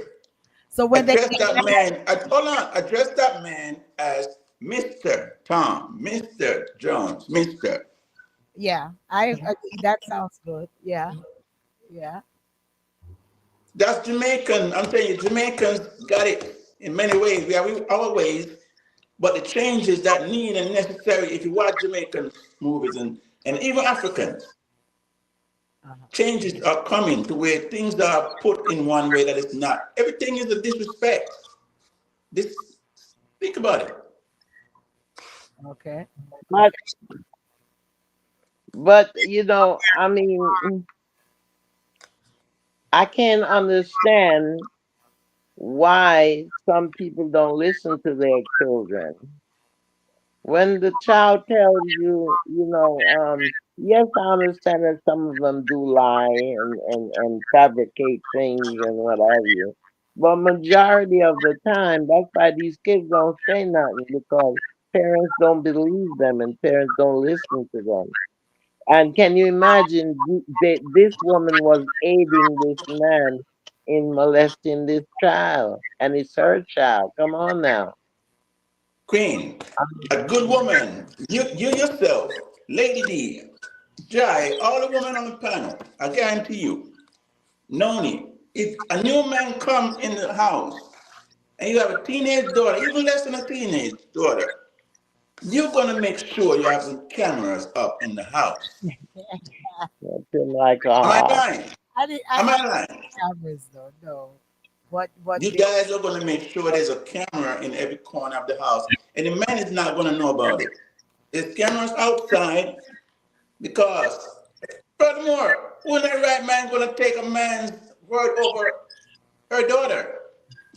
so when they Address get that married, man. Hold on. Address that man as Mister Tom, Mister Jones, Mister. yeah, I agree. That sounds good. Yeah, yeah. That's Jamaican. I'm telling you, Jamaicans got it in many ways. We have our ways, But the changes that need and necessary, if you watch Jamaican movies and even Africans, Uh-huh. changes are coming to where things are put in one way that it's not. Everything is a disrespect. This think about it. Okay. But I mean, I can't understand why some people don't listen to their children. When the child tells you, yes, I understand that some of them do lie and fabricate things and what have you. But majority of the time, that's why these kids don't say nothing because parents don't believe them and parents don't listen to them. And can you imagine this woman was aiding this man in molesting this child, and it's her child. Come on now. Queen, a good woman, you yourself, Lady D, Jai, all the women on the panel, I guarantee you, Noni, if a new man come in the house and you have a teenage daughter, even less than a teenage daughter, you're gonna make sure you have some cameras up in the house. Nothing like Am I ah. lying? I did. Am I I lying? cameras though. No. What You did? guys are gonna make sure there's a camera in every corner of the house, and the man is not gonna know about it. There's cameras outside because, furthermore, who in the right man gonna take a man's word over her daughter,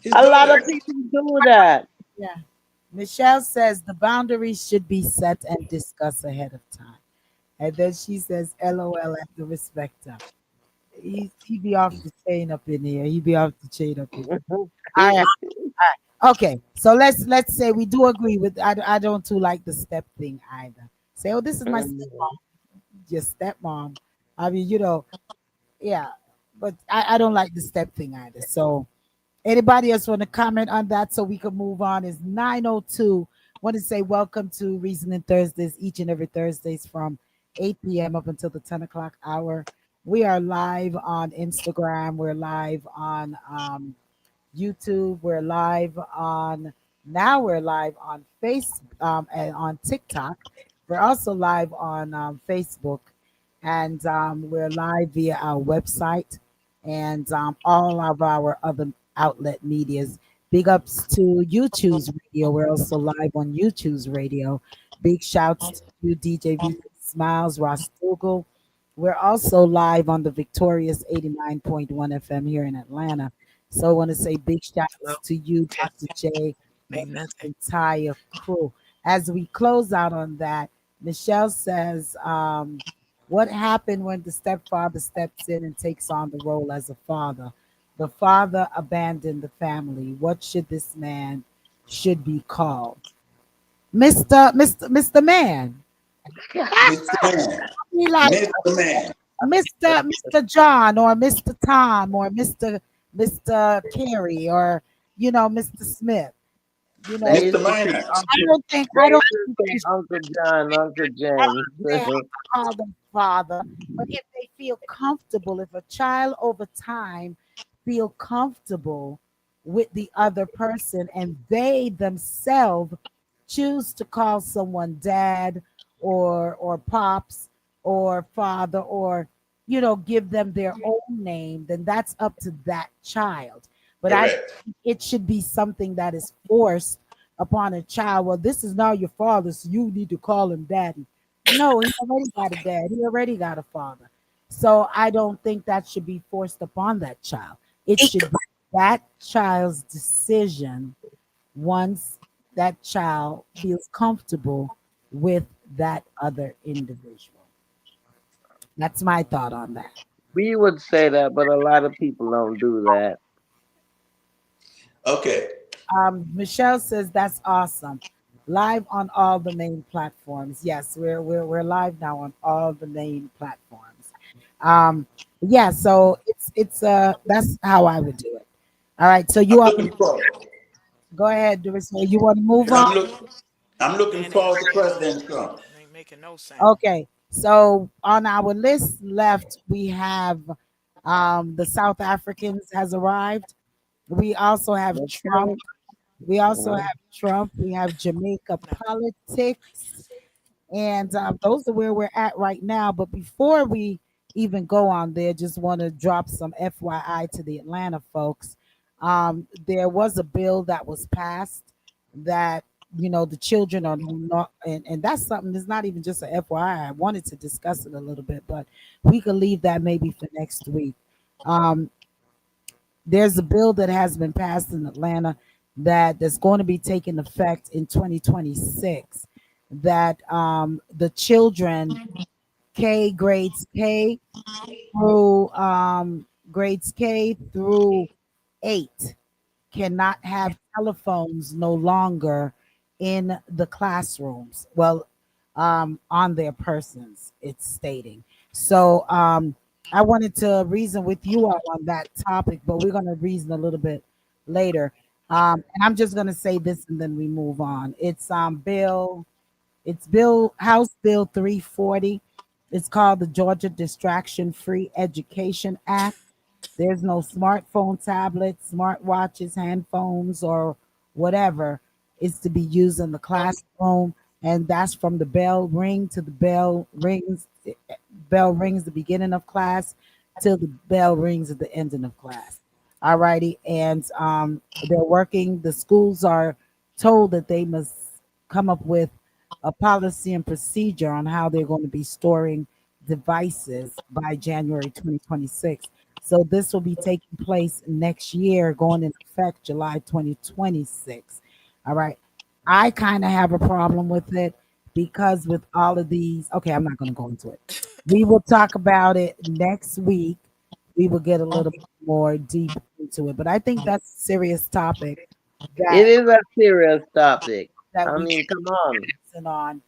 his A lot daughter? of people do that. Yeah. Michelle says the boundaries should be set and discussed ahead of time. And then she says, LOL at the respecter. He be off the chain up in here. He be off the chain up in here. All right. All right. Okay. So let's say we do agree with I don't too like the step thing either. Say, oh, this is my stepmom. Your stepmom. I mean, yeah. But I don't like the step thing either. So anybody else want to comment on that so we can move on? Is 9:02. Want to say welcome to Reasoning Thursdays each and every Thursdays from 8 p.m. up until the 10 o'clock hour. We are live on Instagram. We're live on YouTube. We're live on Face and on TikTok. We're also live on Facebook, and we're live via our website and all of our other outlet medias. Big ups to YouTube's radio. We're also live on YouTube's radio. Big shouts to you, DJ VJ Smiles, Ross Dougal. We're also live on the Victorious 89.1 FM here in Atlanta. So I want to say big Hello. shouts to you, Test. Dr. J, and Ain't the nothing. entire crew. As we close out on that, Michelle says, what happened when the stepfather steps in and takes on the role as a father? The father abandoned the family. What should this man should be called? Mr. Man. Mr. Man, Be like Mr. Man, Mr. John or Mr. Tom or Mr. Carey or Mr. Smith. You They know, used Mr. to say Minor. Uncle. I They don't used to think say Uncle John, Uncle James. they have to call them father, but if they feel comfortable, if a child over time feel comfortable with the other person and they themselves choose to call someone dad or pops or father or give them their own name, then that's up to that child. But I Correct. it should be something that is forced upon a child. Well, this is now your father, so you need to call him daddy. No, he already got a dad. He already got a father. So I don't think that should be forced upon that child. It should be that child's decision once that child feels comfortable with that other individual. That's my thought on that. We would say that, but a lot of people don't do that. Okay. Michelle says that's awesome. Live on all the main platforms. Yes, we're live now on all the main platforms. Yeah, so it's that's how I would do it. All right, so I'm you want looking forward. go ahead, Doris. So you want to move And on? I'm looking Man ain't forward to saying no. President Trump. It ain't making no sound. Okay, so on our list left we have the South Africans has arrived. We also have Trump. Okay? We also Mhm. have Trump. We have Jamaica politics. And those are where we're at right now. But before we even go on there, just want to drop some FYI to the Atlanta folks. There was a bill that was passed that, the children are not, and that's something that's not even just a FYI. I wanted to discuss it a little bit, but we could leave that maybe for next week. Um, there's a bill that has been passed in Atlanta that's going to be taking effect in 2026 that the children through grades K through 8 cannot have telephones no longer in the classrooms. Well, on their persons, it's stating. So I wanted to reason with you all on that topic, but we're going to reason a little bit later. And I'm just going to say this and then we move on. It's House Bill 340. It's called the Georgia Distraction Free Education Act. There's no smartphone, tablets, smartwatches, handphones, or whatever is to be used in the classroom. And that's from the bell ring to the bell rings the beginning of class till the bell rings at the ending of class. All righty. And they're working, the schools are told that they must come up with a policy and procedure on how they're going to be storing devices by January 2026. So this will be taking place next year, going in effect July 2026. All right. I kind of have a problem with it because with all of these, okay, I'm not going to go into it. We will talk about it next week. We will get a little bit more deep into it, but I think that's a serious topic It that is a serious topic. that I we mean, come on. listen on.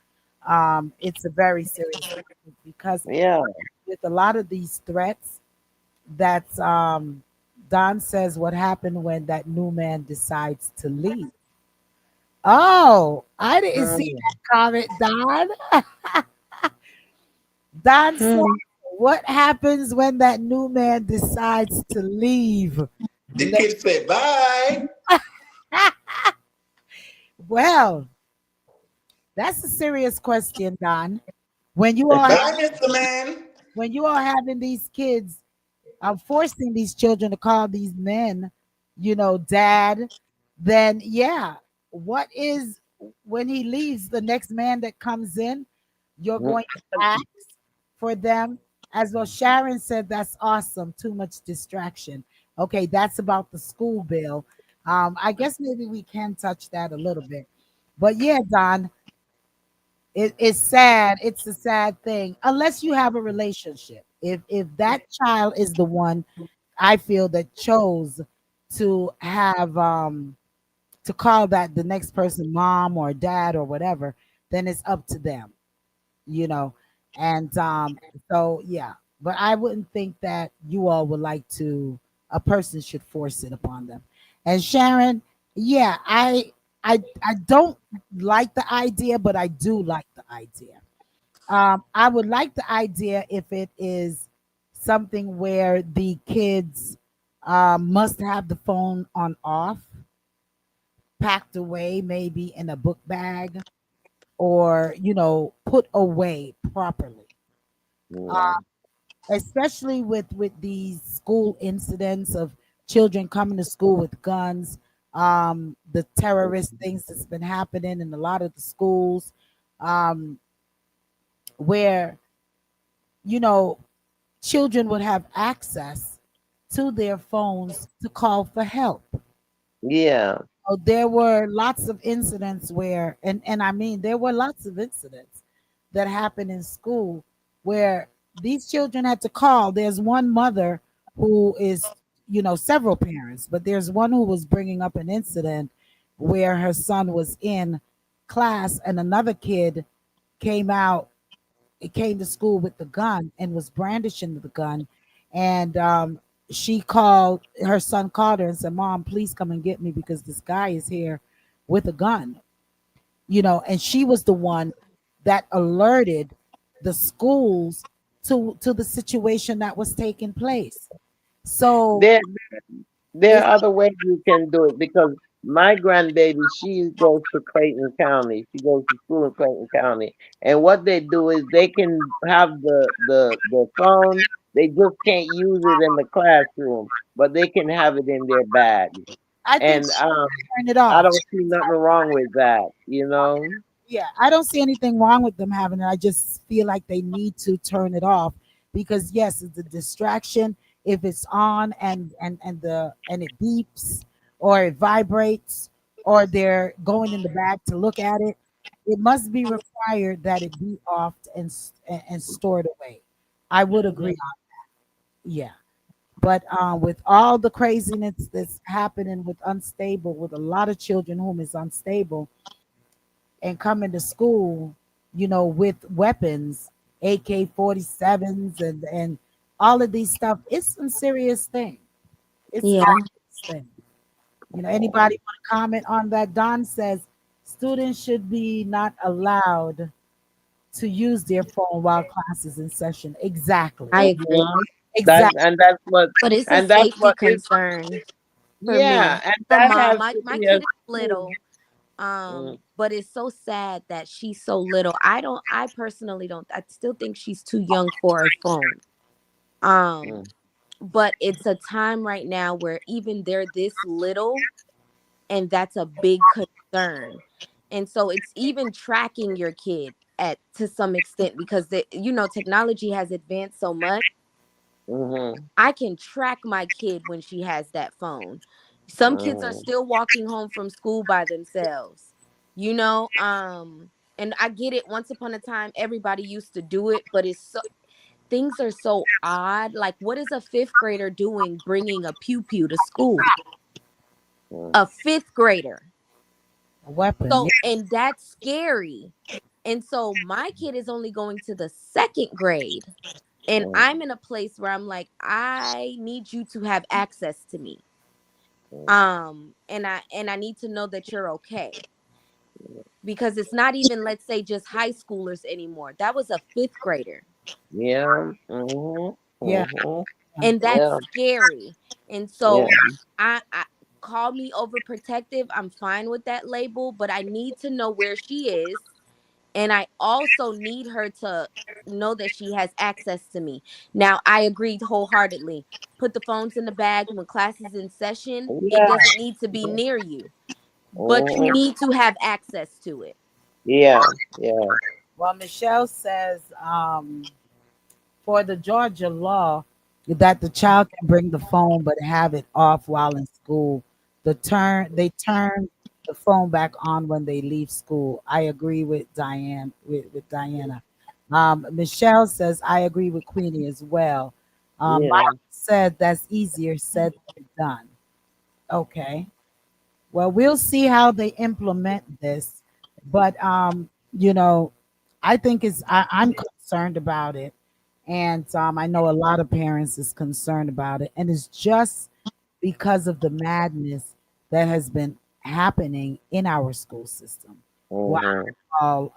It's a very serious topic because Yeah. with a lot of these threats, that's Don says what happened when that new man decides to leave. Oh, I didn't see Mm. that comment, Don. Don said, Hmm. what happens when that new man decides to leave? The Let- kids say bye. well, that's a serious question, Don. When you all Bye, Mr. Man. having these kids, forcing these children to call these men, dad, then yeah, what is when he leaves, the next man that comes in, you're going to ask for them as well. Sharon said that's awesome. Too much distraction. Okay, that's about the school bill. I guess maybe we can touch that a little bit. But yeah, Don, it's sad. It's a sad thing. Unless you have a relationship. If that child is the one I feel that chose to have to call that the next person mom or dad or whatever, then it's up to them, you know. And so yeah, but I wouldn't think that you all would like to a person should force it upon them. And Sharon, yeah, I don't like the idea, but I do like the idea. I would like the idea if it is something where the kids must have the phone on off, packed away, maybe in a book bag, or put away properly. Yeah. Especially with these school incidents of children coming to school with guns, the terrorist things that's been happening in a lot of the schools, um, where you know children would have access to their phones to call for help. Yeah. So there were lots of incidents where, and I mean, there were lots of incidents that happened in school where these children had to call. There's one mother who is, several parents, but there's one who was bringing up an incident where her son was in class and another kid came out it came to school with the gun and was brandishing the gun. And her son called her and said, Mom, please come and get me because this guy is here with a gun. And she was the one that alerted the schools to the situation that was taking place. So There, there it's are other ways you can do it because my grandbaby, she goes to Clayton County. She goes to school in Clayton County. And what they do is they can have the phone. They just can't use it in the classroom, but they can have it in their bag. I think And turn it I off. don't see nothing wrong with that, you know? Yeah, I don't see anything wrong with them having it. I just feel like they need to turn it off because yes, it's a distraction if it's on and it beeps or it vibrates or they're going in the back to look at it. It must be required that it be off and stored away. I would agree on yeah. But with all the craziness that's happening with unstable, with a lot of children whom is unstable, and coming to school, with weapons, AK-47s and all of these stuff. It's some serious thing. It's a Yeah. serious thing. Anybody want to comment on that? Don says students should be not allowed to use their phone while class is in session. Exactly. I agree. Mhm. That Exactly. and that's what But it's a and that's safety what it concern for yeah, me. and The that mom, has my to my be a kid is school. little, Mm, but it's so sad that she's so little. I personally don't. I still think she's too young for a phone. Um, mm, but it's a time right now where even they're this little, and that's a big concern. And so it's even tracking your kid at to some extent because technology has advanced so much. mhm, I can track my kid when she has that phone. Some kids are mhm, still walking home from school by themselves. You know, and I get it, once upon a time everybody used to do it, but things are so odd. Like, what is a fifth grader doing bringing a pew pew to school? mm, A fifth grader. A weapon. Yeah. So, and that's scary. And so my kid is only going to the second grade. And mm, I'm in a place where I'm like, I need you to have access to me. mm. And I need to know that you're okay. Because it's not even, let's say, just high schoolers anymore. That was a fifth grader. Yeah, mhm, Yeah. mhm, And that's yeah, scary. And yeah, so I call me overprotective. I'm fine with that label, but I need to know where she is. And I also need her to know that she has access to me. Now, I agreed wholeheartedly. Put the phones in the bag when class is in session. It yeah, doesn't need to be near you, but you mhm, need to have access to it. yeah, yeah, Well, Michelle says for the Georgia law that the child can bring the phone but have it off while in school. They turn the phone back on when they leave school. I agree with with Diana. Michelle says I agree with Queenie as well. yeah, Michael said that's easier said than done. Okay. Well, we'll see how they implement this, but I think I'm concerned about it, and I know a lot of parents is concerned about it, and it's just because of the madness that has been happening in our school system. Why mhm. we're all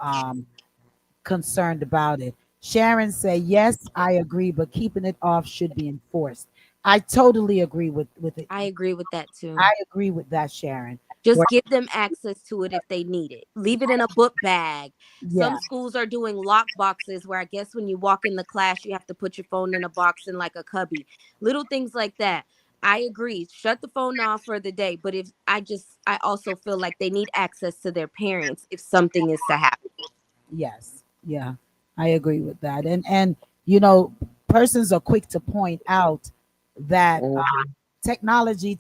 concerned about it. Sharon said, "Yes, I agree, but keeping it off should be enforced." I totally agree with it. I agree with that I too. agree with that, Sharon. Where Just give them access to it if they need it. Leave it in a book bag. yeah, Some schools are doing lock boxes where I guess when you walk in the class, you have to put your phone in a box in like a cubby. Little things like that. I agree. Shut the phone off for the day. But I also feel like they need access to their parents if something is to happen. yes, yeah, I agree with that. And you know, persons are quick to point out that Mhm. technology.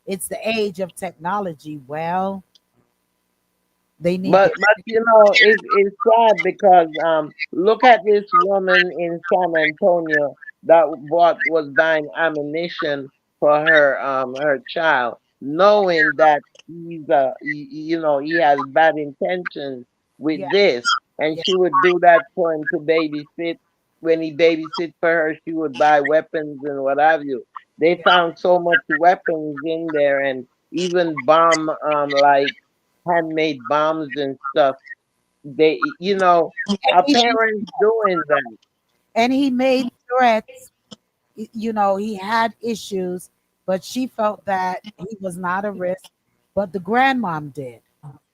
It's the age of technology. Well, they need to. But it's sad because look at this woman in San Antonio that was buying ammunition for her child, knowing that he has bad intentions Yeah, with this, and yeah, she would do that for him to babysit. When he babysit for her, she would buy weapons and what have you. They yeah. found so much weapons in there, and even bomb like handmade bombs and stuff. And Our he parents doing that. and he made threats. He had issues. but she felt that he was not a risk, but the grandmom did.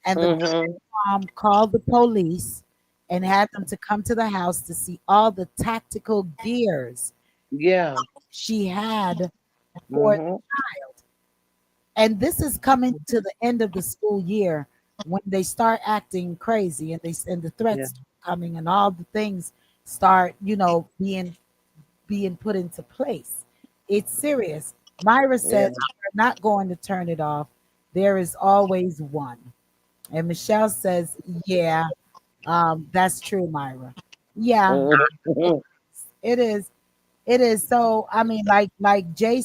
And the Mhm. grandmom called the police and had them to come to the house to see all the tactical gears Yeah. she had for the Mhm. child. And this is coming to the end of the school year when they start acting crazy and the Yeah. threats coming and all the things start, being put into place. It's serious. Myra Yeah. says we're not going to turn it off. There is always one. And Michelle says, yeah, that's true, Myra. Yeah, Mhm. it is. It is. So I mean, like Jai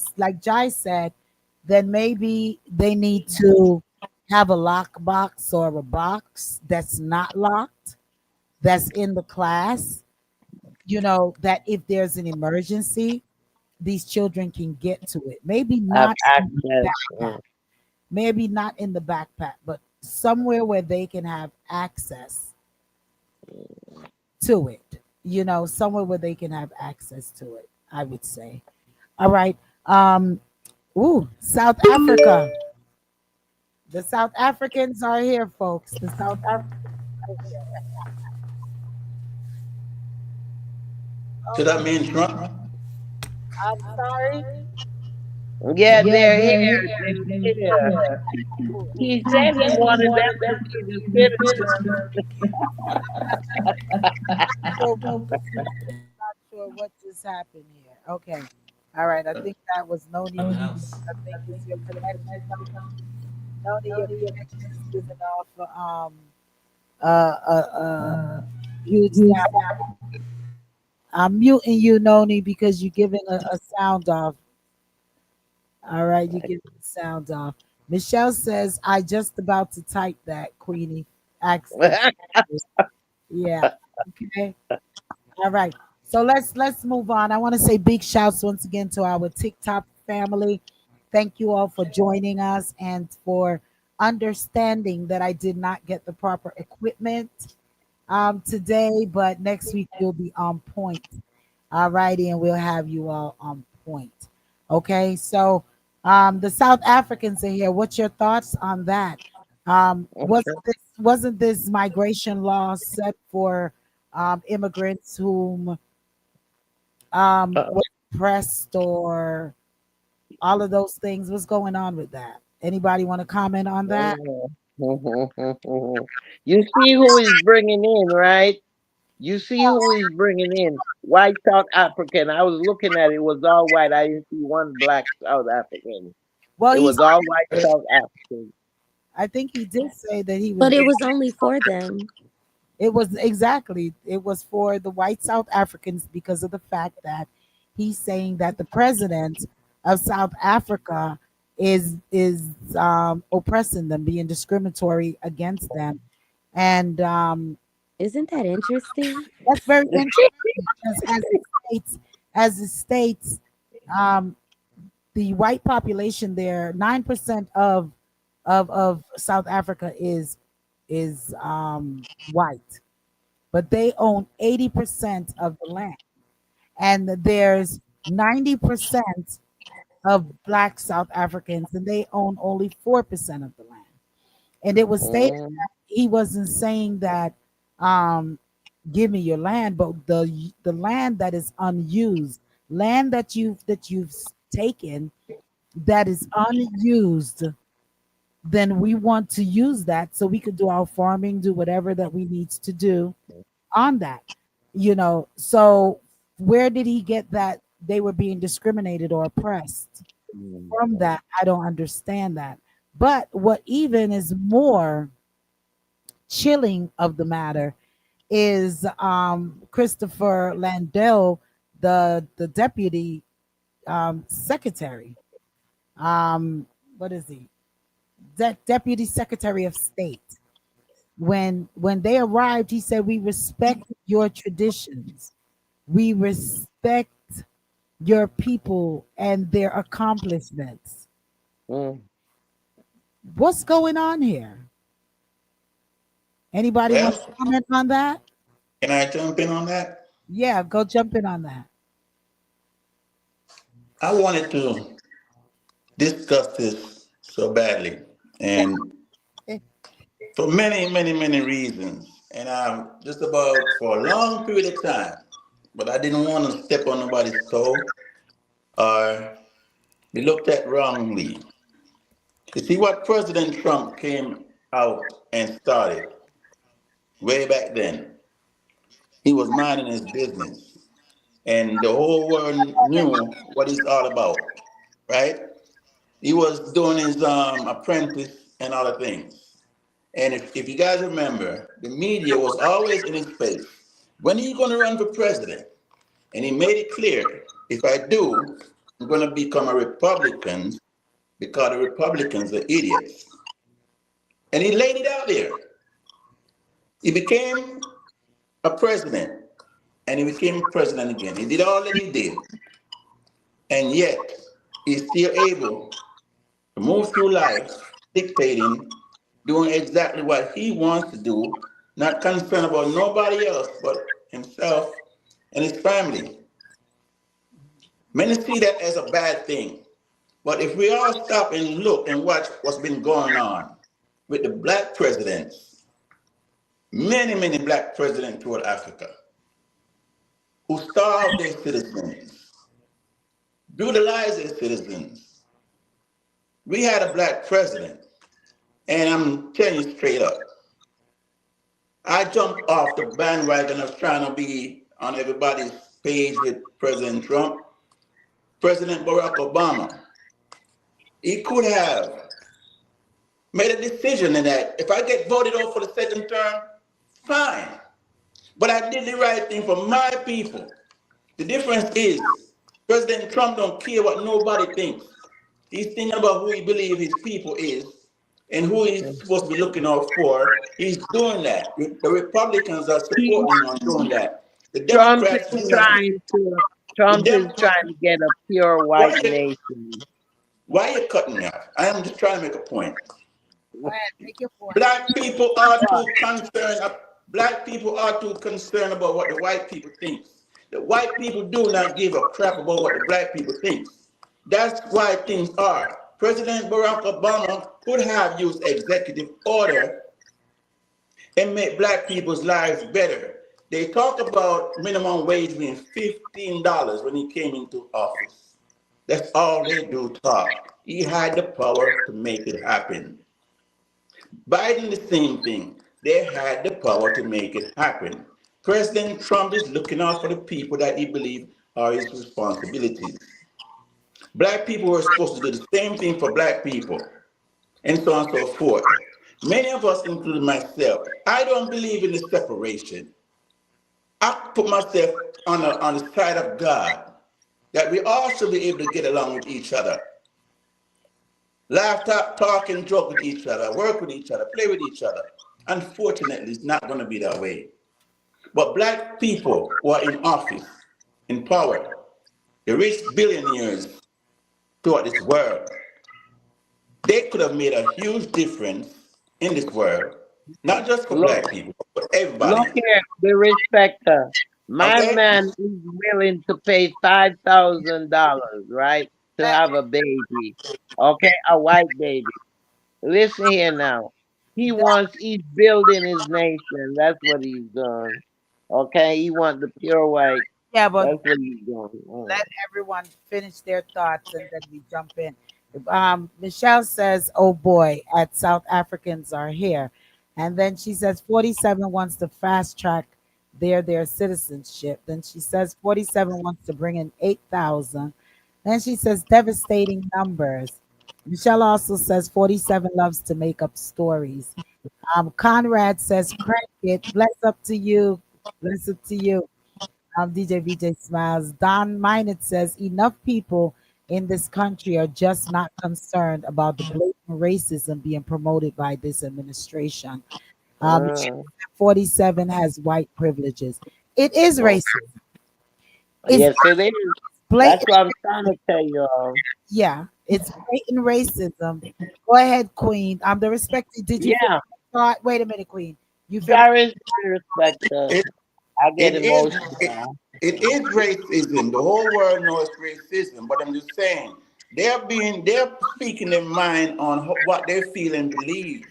said, then maybe they need to have a lock box or a box that's not locked, that's in the class, that if there's an emergency, these children can get to it. Maybe Have not in the access. backpack, maybe not in the backpack, but somewhere where they can have access to it. Somewhere where they can have access to it, I would say. All right. Ooh, South Africa. The South Africans are here, folks. The South Africans are here. So that means Trump. I'm sorry. Yeah, they're here. They're here. He said he wanted them to be the citizens. So not sure what just happened here. Okay. All right. I think that was Noni. I think it's your connection. Noni, your connection is giving off huge sound. I'm muting you, Noni, because you're giving a sound off. All right, you give the sound off. Michelle says, I just about to type that, Queenie. Access. Yeah. Okay. All right. So let's move on. I want to say big shouts once again to our TikTok family. Thank you all for joining us and for understanding that I did not get the proper equipment today, but next week we'll be on point. All righty, and we'll have you all on point. Okay, so the South Africans are here. What's your thoughts on that? Wasn't this migration law set for immigrants whom were oppressed or all of those things? What's going on with that? Anybody want to comment on that? You see who is bringing in, right? You see who is bringing in. White South African. I was looking at it. It was all white. I didn't see one black South African. Well, It he's. was all white South African. I think he did say that he was. But it was only for them. It was exactly. It was for the white South Africans because of the fact that he's saying that the president of South Africa is oppressing them, being discriminatory against them, and Isn't that interesting? that's very interesting. Because as it states, um, the white population there, 9% of South Africa is white, but they own 80% of the land. And there's 90% of black South Africans, and they own only 4% of the land. And it was stated Mhm. that he wasn't saying that um, give me your land, but the land that is unused, land that you've taken that is unused, then we want to use that so we could do our farming, do whatever that we need to do on that. So where did he get that they were being discriminated or oppressed from that? I don't understand that. But what even is more chilling of the matter is Christopher Landell, the deputy secretary. What is he? Deputy Secretary of State. When they arrived, he said, "We respect your traditions. We respect your people and their accomplishments." Mm. What's going on here? Anybody want to Well, comment on that? can I jump in on that? Yeah, go jump in on that. I wanted to. discussed this so badly, and for many, many, many reasons. And just about for a long period of time, but I didn't want to step on nobody's toe or be looked at wrongly. You see what President Trump came out and started way back then. He was minding his business, and the whole world knew what he's all about, right? He was doing his apprentice and other things. And if you guys remember, the media was always in his face. When are you going to run for president? And he made it clear, if I do, I'm going to become a Republican because the Republicans are idiots. And he laid it out there. He became a president, and he became president again. He did all that he did, and yet he's still able to move through life dictating, doing exactly what he wants to do, not concerned about nobody else but himself and his family. Many see that as a bad thing. But if we all stop and look and watch what's been going on with the black presidents, many, many black presidents toward Africa, who starved their citizens, brutalized their citizens. We had a black president, and I'm telling you straight up, I jumped off the bandwagon of trying to be on everybody's page with President Trump. President Barack Obama, he could have made a decision in that. If I get voted off for the second term, fine. But I did the right thing for my people. The difference is President Trump don't care what nobody thinks. He's thinking about who he believes his people is and who he's supposed to be looking out for. He's doing that. The Republicans are He, supporting him on doing that. The Trump Democrats is do not. trying to The Trump is Democrats. trying to get a pure Why white you, nation. why you cutting me off? I am just trying to make a point. Go ahead, make your point. Black people are too concerned. Black people are too concerned about what the white people think. The white people do not give a crap about what the black people think. That's why things are. President Barack Obama could have used executive order and make black people's lives better. They talk about minimum wage being $15 when he came into office. That's all they do talk. He had the power to make it happen. Biden, the same thing. They had the power to make it happen. President Trump is looking out for the people that he believes are his responsibilities. Black people were supposed to do the same thing for black people, and so on and so forth. Many of us, including myself, I don't believe in the separation. I put myself on the side of God, that we all should be able to get along with each other. Laugh, talk, and joke with each other, work with each other, play with each other. Unfortunately, it's not going to be that way. But black people who are in office, in power, the rich billionaires throughout this world, they could have made a huge difference in this world, not just for Look, black people, but for everybody. look here, the respecter. My Okay? man is willing to pay $5,000, right, to have a baby. Okay, a white baby. Listen here now. He's building his nation. That's what he's doing. Okay, he want the pure white. Yeah, but That's what he's doing. let everyone finish their thoughts and then we jump in. Michelle says, "Oh boy, at South Africans are here," and then she says 47 wants to fast track their citizenship. Then she says 47 wants to bring in 8,000. Then she says devastating numbers. Michelle also says 47 loves to make up stories. Conrad says crank it. Bless up to you. Bless up to you. DJ VJ smiles. Don Minot says enough people in this country are just not concerned about the blatant racism being promoted by this administration. Uh, 47 has white privileges. It is oh, racist. It's yes, it is. That's blatant. what I'm trying to tell you all. Yeah, it's blatant racism. Go ahead, Queen. The respected. Did you finish Yeah, your thought? Wait a minute, Queen. You finished? there is respect. It, I get it is emotional. it, it is racism. The whole world knows racism, but I'm just saying They're speaking their mind on what they feel and believe.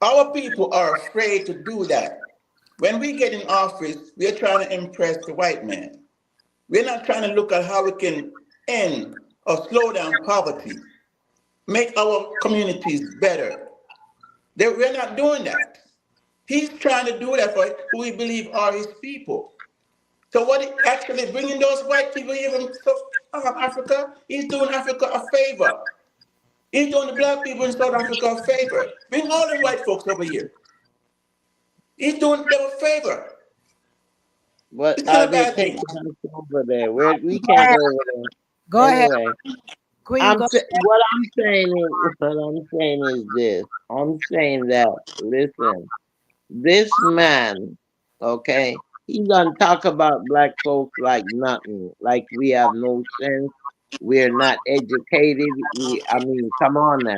Our people are afraid to do that. When we get in office, we're trying to impress the white man. We're not trying to look at how we can end or slow down poverty, make our communities better. We're not doing that. He's trying to do that for who we believe are his people. So what actually bringing those white people here from Africa, he's doing Africa a favor. He's doing the black people in South Africa a favor. Bring all the white folks over here. He's doing them a favor. But It's are not a they bad thing. taking us over there? We Go can't ahead. go over Go there ahead. anyway. Queen, go ahead. What I'm saying is this. I'm saying that listen, this man, okay, he gonna talk about black folks like nothing, like we have no sense, we're not educated. I mean, come on now.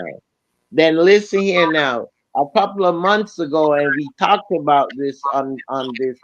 Then listen here now. A couple of months ago, and we talked about this on this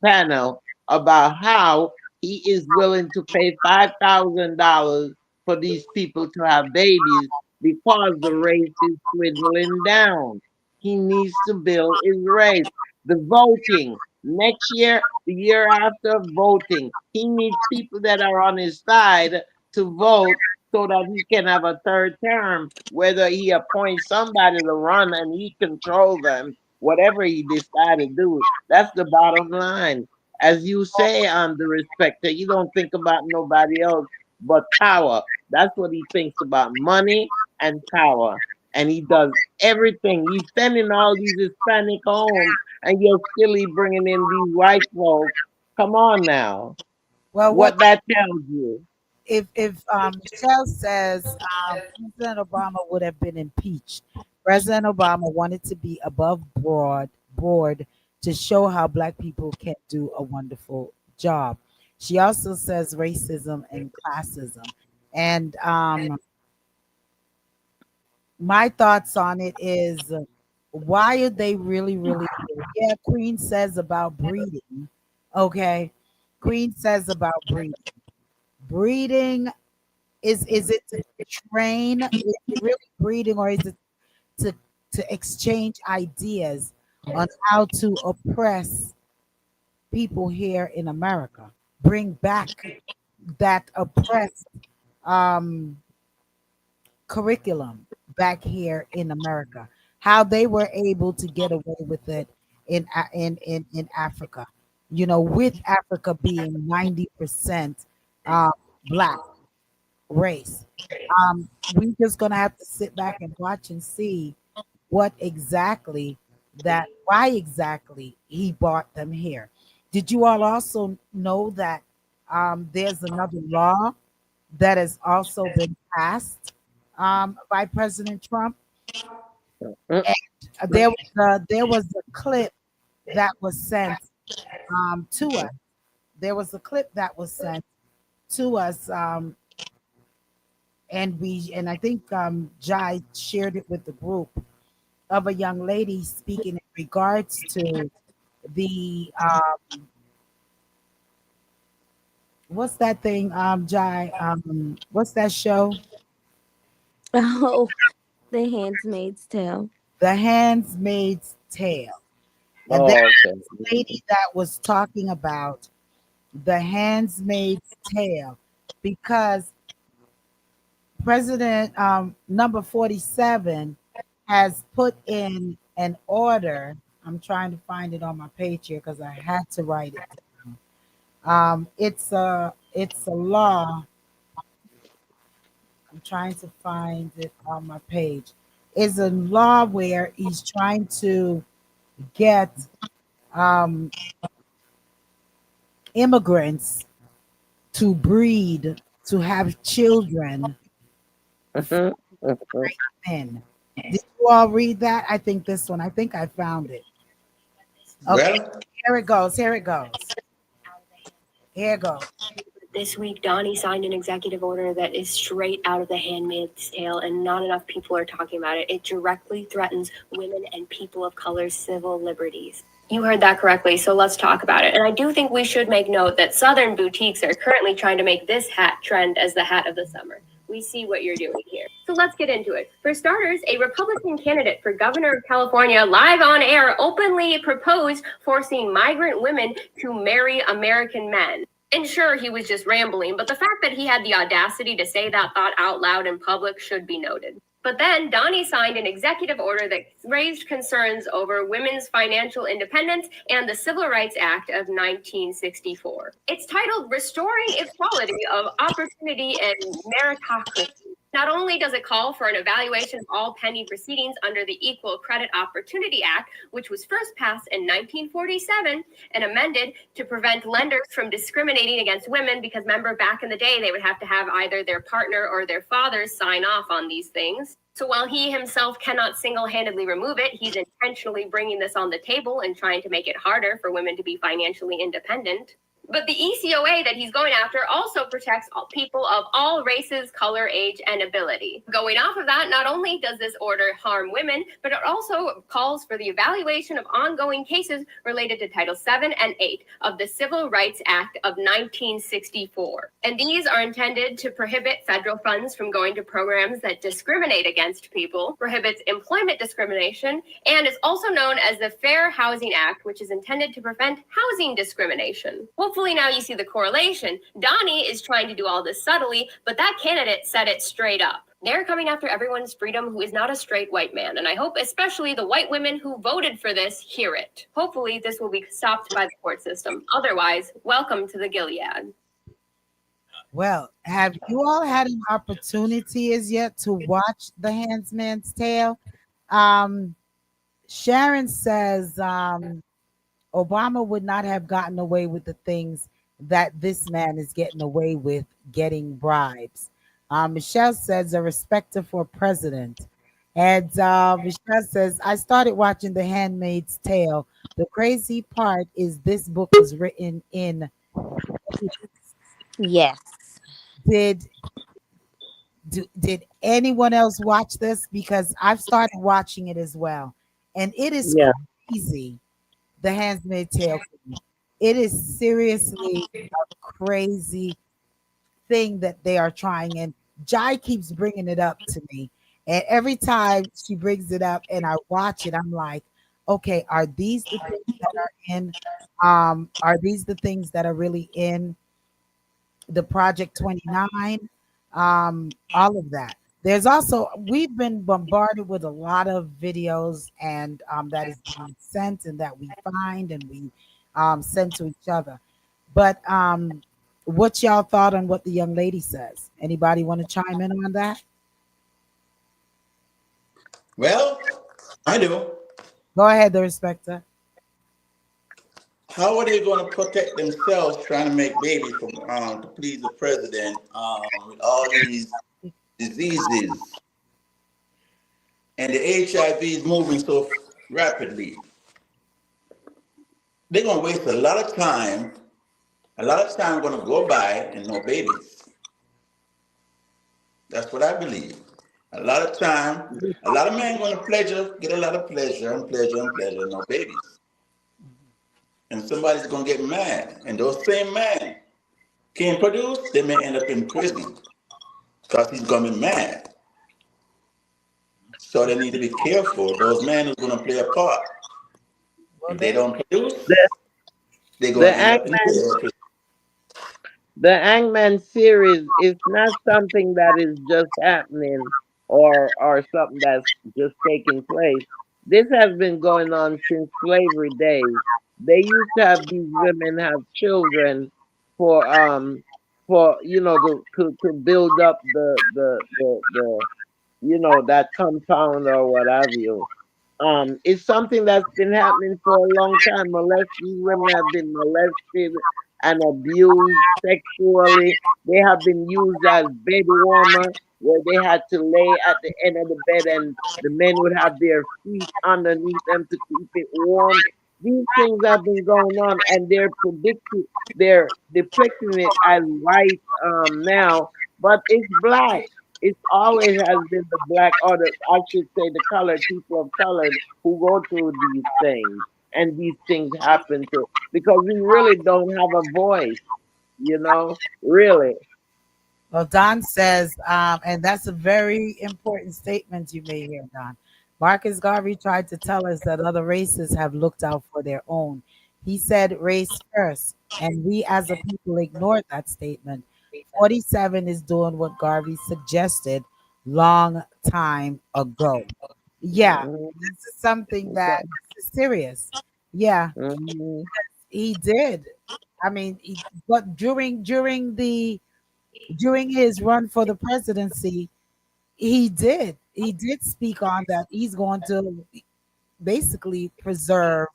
panel about how he is willing to pay $5,000 for these people to have babies because the race is dwindling down. He needs to build his race. The voting next year, the year after voting, he needs people that are on his side to vote so that he can have a third term, whether he appoints somebody to run and he control them, whatever he decide to do. That's the bottom line. As you say, the respecter, you don't think about nobody else but power. That's what he thinks about, money and power. And he does everything. He's sending all these Hispanic homes, and yet still he bringing in these white folks. Come on now. Well, what What that tells you. if Michelle says President Obama would have been impeached? President Obama wanted to be above board to show how black people can do a wonderful job. She also says racism and classism. And my thoughts on it is why are they really here? Yeah, Queen says about breeding. Okay. Queen says about breeding. Breeding is it to train? Is it really breeding, or is it to exchange ideas on how to oppress people here in America? Bring back that oppressed um, curriculum back here in America. How they were able to get away with it in Africa. You know, with Africa being 90% black race. We just gonna have to sit back and watch and see what exactly why exactly he brought them here. Did you all also know that there's another law that has also been passed by President Trump? Mm, And there was a clip that was sent to us. There was a clip that was sent to us and I think Jai shared it with the group of a young lady speaking in regards to the what's that thing, Jai? What's that show? Oh, the Handmaid's Tale. The Handmaid's Tale. And there oh, okay. was a lady that was talking about the Handmaid's Tale because President number 47 has put in an order. I'm trying to find it on my page here because I had to write it. It's a law. I'm trying to find it on my page. It's a law where he's trying to get um, immigrants to breed to have children from Mhm, mhm. men. Did you all read that? I think this one. I think I found it. Okay, Well, here it goes. Here it goes. Here it goes. This week, Donnie signed an executive order that is straight out of The Handmaid's Tale, and not enough people are talking about it. It directly threatens women and people of color's civil liberties. You heard that correctly, so let's talk about it. And I do think we should make note that Southern boutiques are currently trying to make this hat trend as the hat of the summer. We see what you're doing here. So let's get into it. For starters, a Republican candidate for governor of California live on air openly proposed forcing migrant women to marry American men. And sure, he was just rambling, but the fact that he had the audacity to say that thought out loud in public should be noted. But then Donnie signed an executive order that raised concerns over women's financial independence and the Civil Rights Act of 1964. It's titled Restoring Equality of Opportunity and Meritocracy. Not only does it call for an evaluation of all pending proceedings under the Equal Credit Opportunity Act, which was first passed in 1947 and amended to prevent lenders from discriminating against women, because remember, back in the day, they would have to have either their partner or their father sign off on these things. So while he himself cannot single-handedly remove it, he's intentionally bringing this on the table and trying to make it harder for women to be financially independent. But the ECOA that he's going after also protects people of all races, color, age, and ability. Going off of that, not only does this order harm women, but it also calls for the evaluation of ongoing cases related to Title VII and VIII of the Civil Rights Act of 1964. And these are intended to prohibit federal funds from going to programs that discriminate against people, prohibits employment discrimination, and is also known as the Fair Housing Act, which is intended to prevent housing discrimination. Hopefully now you see the correlation. Donnie is trying to do all this subtly, but that candidate said it straight up. They're coming after everyone's freedom who is not a straight white man, and I hope especially the white women who voted for this hear it. Hopefully this will be stopped by the court system. Otherwise, welcome to the Gilead. Well, have you all had an opportunity as yet to watch The Handmaid's Tale? Sharon says Obama would not have gotten away with the things that this man is getting away with, getting bribes. Michelle says a respecter for president. And Michelle says, I started watching The Handmaid's Tale. The crazy part is this book was written in. Yes. Did anyone else watch this? Because I've started watching it as well. And it is Yeah. crazy. The Handmaid's Tale. It is seriously a crazy thing that they are trying. And Jai keeps bringing it up to me. And every time she brings it up and I watch it, I'm like, okay, are these the things that are in? Are these the things that are really in the Project 29? All of that. There's also, we've been bombarded with a lot of videos and that is being sent and that we find and we send to each other. But what's y'all thought on what the young lady says? Anybody want to chime in on that? Well, I do. Go ahead, the respecter. How are they going to protect themselves trying to make babies from to please the president with all these diseases and the HIV is moving so rapidly? They're going to waste a lot of time. A lot of time going to go by and no babies. That's what I believe. A lot of time, a lot of men going to get a lot of pleasure and pleasure and pleasure, no babies. And somebody's going to get mad. And those same men can't produce, they may end up in prison because he's going to be mad. So they need to be careful. Those men are going to play a part. If they don't produce, The, they're the going to end up in Angman prison. the Angman series is not something that is just happening or something that's just taking place. This has been going on since slavery days. They used to have these women have children for to build up the that compound or what have you. It's something that's been happening for a long time. These women have been molested and abused sexually. They have been used as bed warmer, where they had to lay at the end of the bed and the men would have their feet underneath them to keep it warm. These things have been going on, and they're depicting it as white now, but it's black. It always has been the black, or I should say, the colored people of colored who go through these things, and these things happen to because we really don't have a voice, really. Well, Don says, and that's a very important statement you made here, Don. Marcus Garvey tried to tell us that other races have looked out for their own. He said race first, and we as a people ignored that statement. 47 is doing what Garvey suggested long time ago. Yeah, Mhm. this is something that is serious. Yeah, Mhm. he did. I mean, but during his run for the presidency, he did speak on that he's going to basically preserve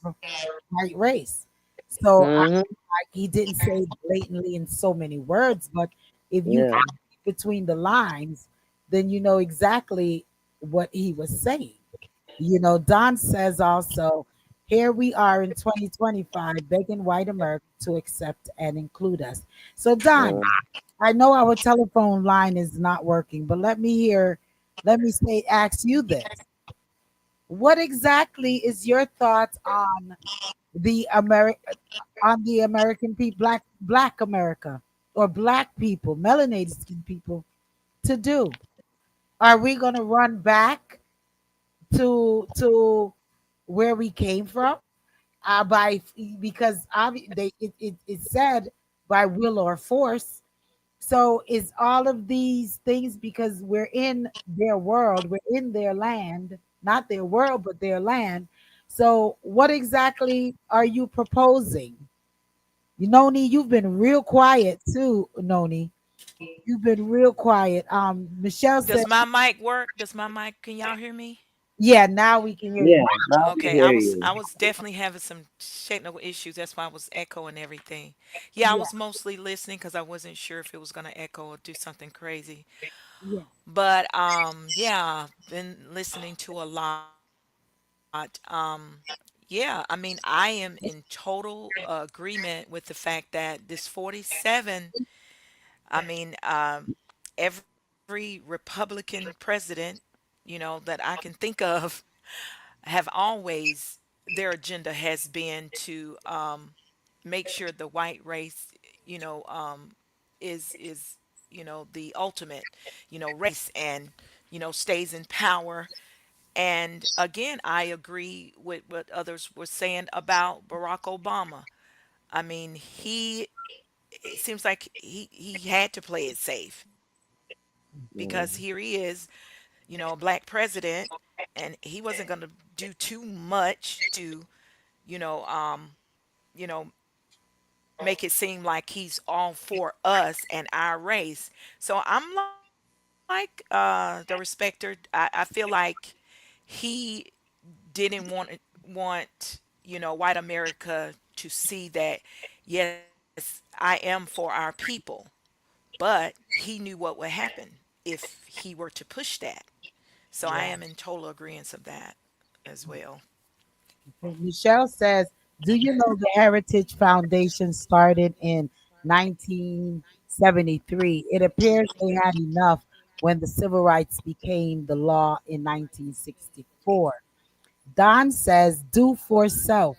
white race. So Mhm. he didn't say it blatantly in so many words, but if you Yeah. can read between the lines, then you know exactly what he was saying. Don says also, here we are in 2025 begging white America to accept and include us. So, Don, Mm. I know our telephone line is not working, but let me say, ask you this. What exactly is your thoughts on the American people, black America, or black people, melanated skin people to do? Are we going to run back to where we came from? By because it said by will or force. So is all of these things because we're in their world, we're in their land, not their world, but their land. So what exactly are you proposing? Noni, you've been real quiet too, Noni. You've been real quiet. Michelle said, Does my mic work? Does my mic, can y'all hear me? yeah, now we can hear Yeah. you. Now we Okay, hear I was you. I was definitely having some technical issues. That's why I was echoing everything. Yeah, I Yeah, was mostly listening because I wasn't sure if it was gonna echo or do something crazy. yeah, But yeah, been listening to a lot. Yeah, I mean, I am in total agreement with the fact that this 47, I mean, every Republican president, that I can think of have always their agenda has been to make sure the white race, you know, is the ultimate, race, and stays in power. And again, I agree with what others were saying about Barack Obama. I mean, it seems like he had to play it safe because here he is, a black president, and he wasn't going to do too much to, you know, um, you know, make it seem like he's all for us and our race. So I'm like the respecter. I feel like he didn't want white America to see that yes, I am for our people, but he knew what would happen if he were to push that. So I am yeah. in total agreement of that as well. Okay, Michelle says, do you know the Heritage Foundation started in 1973? It appears they had enough when the civil rights became the law in 1964. Don says, do for self,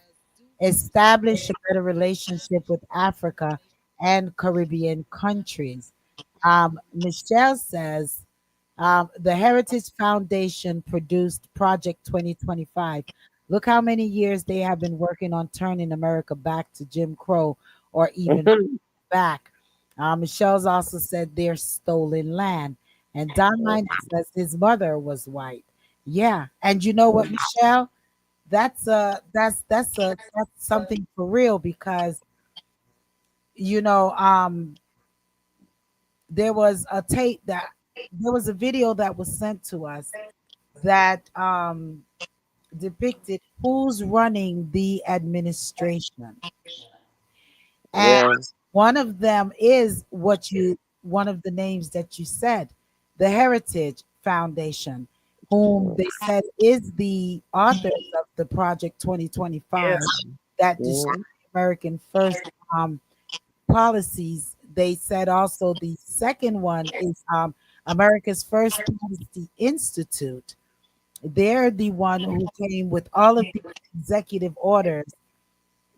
establish a better relationship with Africa and Caribbean countries. Michelle says, the Heritage Foundation produced Project 2025. Look how many years they have been working on turning America back to Jim Crow or even back. Michelle's also said they're stolen land. And Don Minor says his mother was white. Yeah. And you know what, Michelle? That's something for real because you know there was a tape that there was a video that was sent to us that depicted who's running the administration. And Yeah. one of them is one of the names that you said, the Heritage Foundation, whom they said is the authors of the Project 2025 that destroyed Mhm. American first policies. They said also the second one is America's First Policy Institute. They're the one who came with all of the executive orders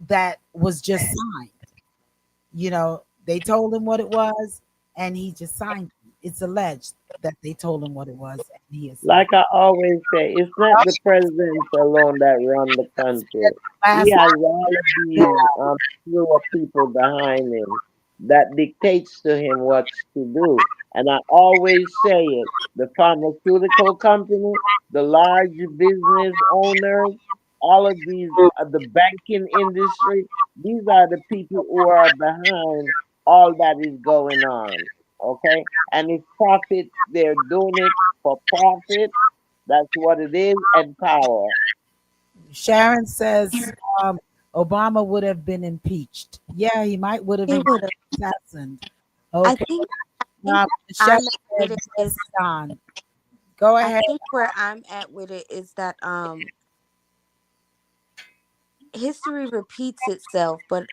that was just signed. They told him what it was, and he just signed it. It's alleged that they told him what it was, and he has signed. Like I always say, it's not the presidents alone that run the country. He Last has all of these slew of people behind him that dictates to him what to do. And I always say it: the pharmaceutical company, the large business owners, all of these, the banking industry. These are the people who are behind all that is going on. Okay, and it's profit. They're doing it for profit. That's what it is, and power. Sharon says Obama would have been impeached. Yeah, he might would have He been would have. assassin. I Okay. think. I think Michelle I'm at with said it yes, is. Don. Go I ahead. think where I'm at with it is that history repeats itself, but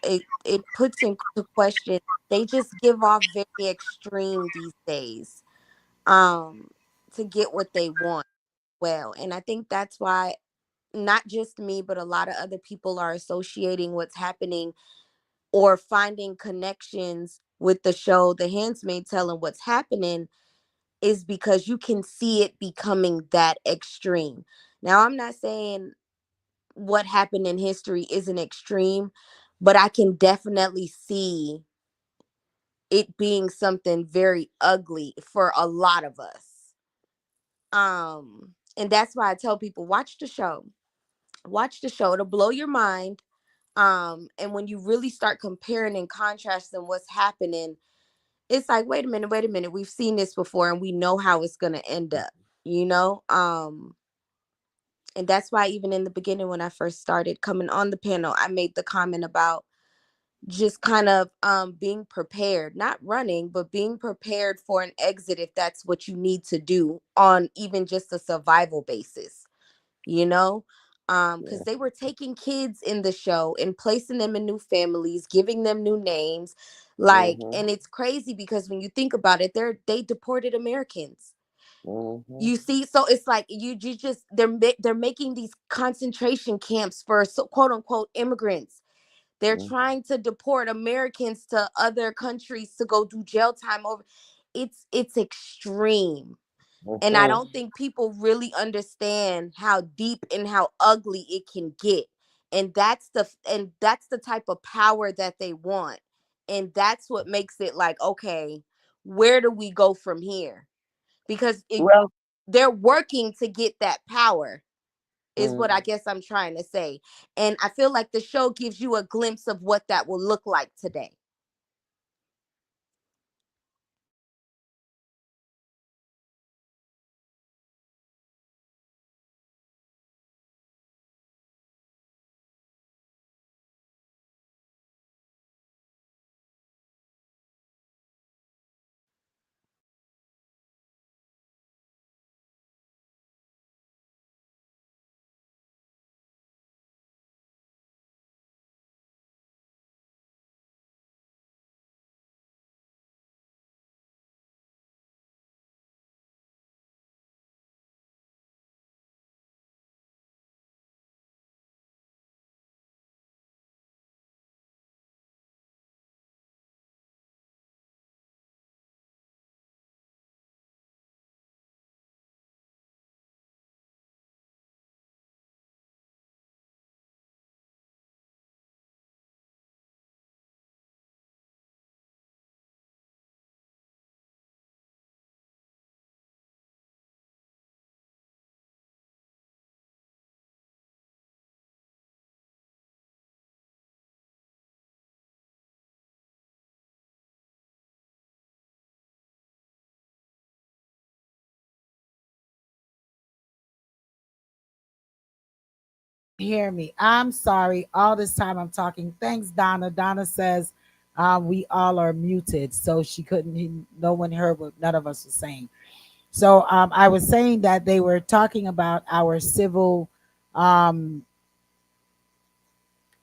it puts into question. They just give off very extreme these days, um, to get what they want. Well, and I think that's why not just me, but a lot of other people are associating what's happening or finding connections with the show The Handmaid's Tale and what's happening is because you can see it becoming that extreme. Now, I'm not saying what happened in history isn't extreme, but I can definitely see it being something very ugly for a lot of us. And that's why I tell people watch the show. Watch the show. It'll blow your mind. And when you really start comparing and contrasting what's happening, it's like, wait a minute, we've seen this before and we know how it's gonna end up, you know? And that's why even in the beginning when I first started coming on the panel, I made the comment about just kind of being prepared, not running, but being prepared for an exit if that's what you need to do on even just a survival basis, you know? Because Yeah. they were taking kids in the show and placing them in new families, giving them new names. Like, Mhm. and it's crazy because when you think about it, they deported Americans. Mhm. You see, so it's like you just they're making these concentration camps for so, quote unquote immigrants. They're Mhm. trying to deport Americans to other countries to go do jail time over. It's extreme. And I Mhm. don't think people really understand how deep and how ugly it can get. And that's the type of power that they want. And that's what makes it like, okay, where do we go from here? Because Well, they're working to get that power is what I mhm. guess I'm trying to say. And I feel like the show gives you a glimpse of what that will look like today. Hear me. I'm sorry. All this time I'm talking. Thanks, Donna. Donna says we all are muted, so she couldn't. No one heard what none of us was saying. So I was saying that they were talking about um,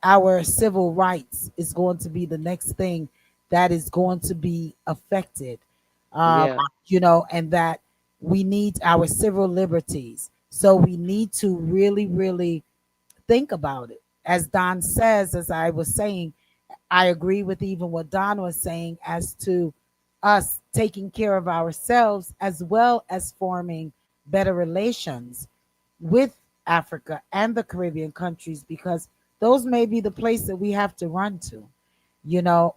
our civil rights is going to be the next thing that is going to be affected. Um, Yeah. and that we need our civil liberties. So we need to really, really think about it. As Don says, as I was saying, I agree with even what Don was saying as to us taking care of ourselves as well as forming better relations with Africa and the Caribbean countries, because those may be the place that we have to run to,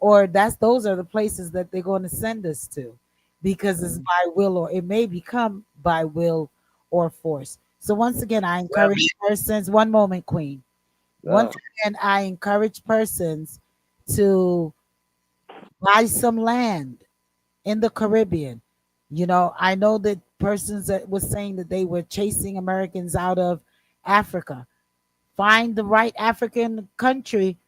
or those are the places that they're going to send us to, because it's Mhm. by will, or it may become by will or force. So once again, I Well, encourage persons, one moment, Queen. Once uh, again, I encourage persons to buy some land in the Caribbean. I know that persons that was saying that they were chasing Americans out of Africa. Find the right African country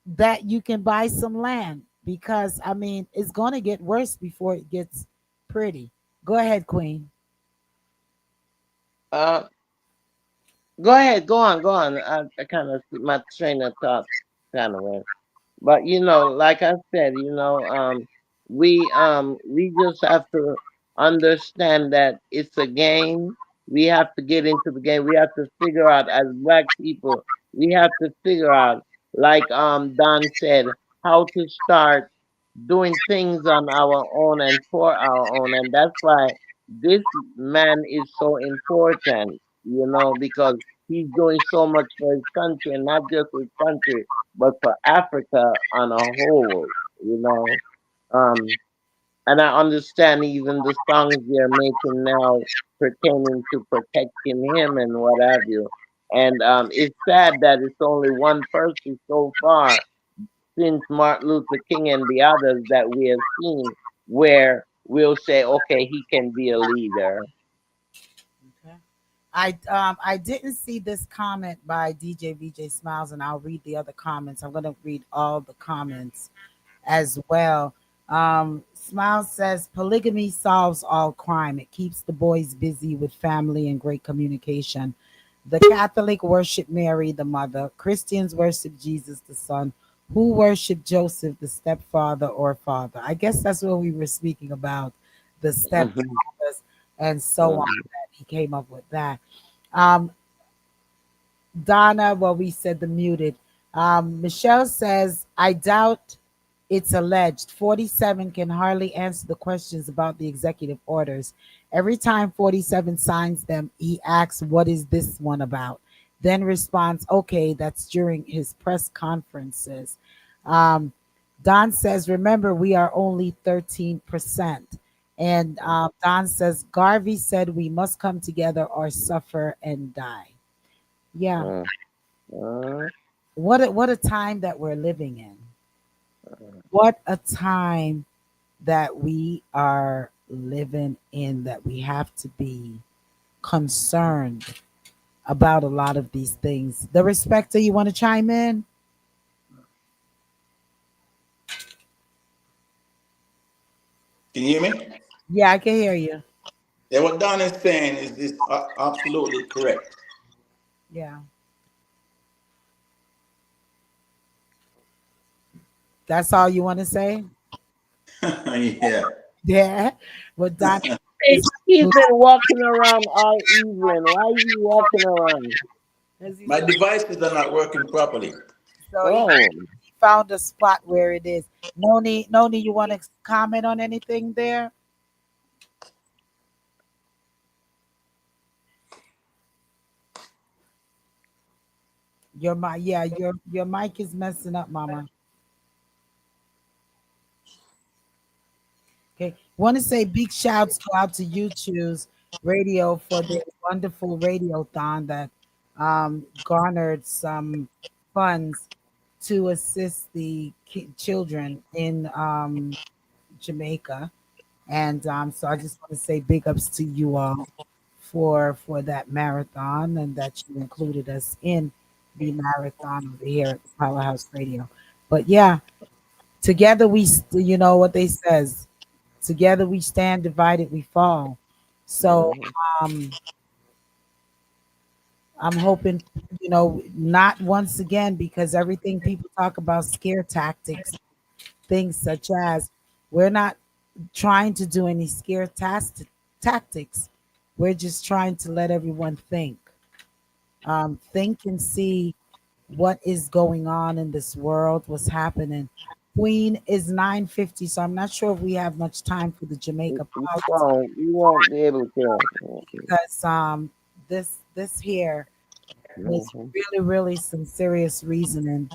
that you can buy some land, because I mean it's going to get worse before it gets pretty. Go ahead, Queen. uh, go ahead, go on. I kind of my train of thought kind of went. But like I said, we just have to understand that it's a game. We have to get into the game. We have to figure out, as black people, we have to figure out, like Don said, how to start doing things on our own and for our own. And that's why this man is so important, because he's doing so much for his country, and not just his country, but for Africa on a whole, you know. Um, and I understand even the songs they're making now pertaining to protecting him and what have you. And it's sad that it's only one person so far since Martin Luther King and the others that we have seen where we'll say, okay, he can be a leader. Okay. I didn't see this comment by DJ VJ Smiles, and I'll read the other comments. I'm gonna read all the comments as well. Smiles says polygamy solves all crime. It keeps the boys busy with family and great communication. The Catholic worship Mary, the mother. Christians worship Jesus, the son. Who worship Joseph, the stepfather or father? I guess that's what we were speaking about, the Mhm, stepfathers and so on. mhm, That he came up with that. Um, Donna, well, we said the muted. Michelle says, I doubt it's alleged. 47 can hardly answer the questions about the executive orders. Every time 47 signs them, he asks, what is this one about? Then responds, okay, that's during his press conferences. Um, Don says, remember, we are only 13%. And Don says, Garvey said we must come together or suffer and die. Yeah. mhm, mhm, What a time that we're living in. What a time that we are living in, that we have to be concerned about a lot of these things. The respecter, you want to chime in? Can you hear me? Yeah, I can hear you. Yeah, what Don is saying is absolutely correct. Yeah, that's all you want to say? Yeah. Yeah. What Don Hey, is, he's been walking around all evening. Why is he walking around? as he My said, devices are not working properly. so Oh, he found a spot where it is. Noni, you want to comment on anything there? Your mic, yeah, your mic is messing up, Mama. Okay. Want to say big shouts go out to YouTube's radio for their wonderful radiothon that garnered some funds to assist the children in Jamaica. And so I just want to say big ups to you all for that marathon, and that you included us in the marathon over here at the Powerhouse Radio. But yeah, together you know what they says, together we stand, divided we fall. So mhm, um, I'm hoping, not once again, because everything people talk about scare tactics, things such as, we're not trying to do any tactics. We're just trying to let everyone think and see what is going on in this world, what's happening. Queen is 9:50, so I'm not sure if we have much time for the Jamaica politics We won't be able to. because this here was Mhm. really some serious reasoning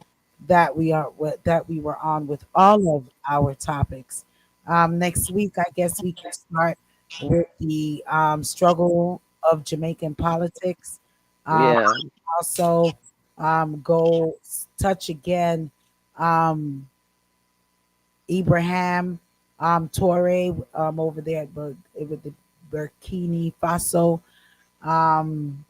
that we were on with all of our topics. Next week, I guess we can start with the struggle of Jamaican politics. Um, Yeah, also, go touch again Ibrahim Torre over there with the Burkina Faso. Um,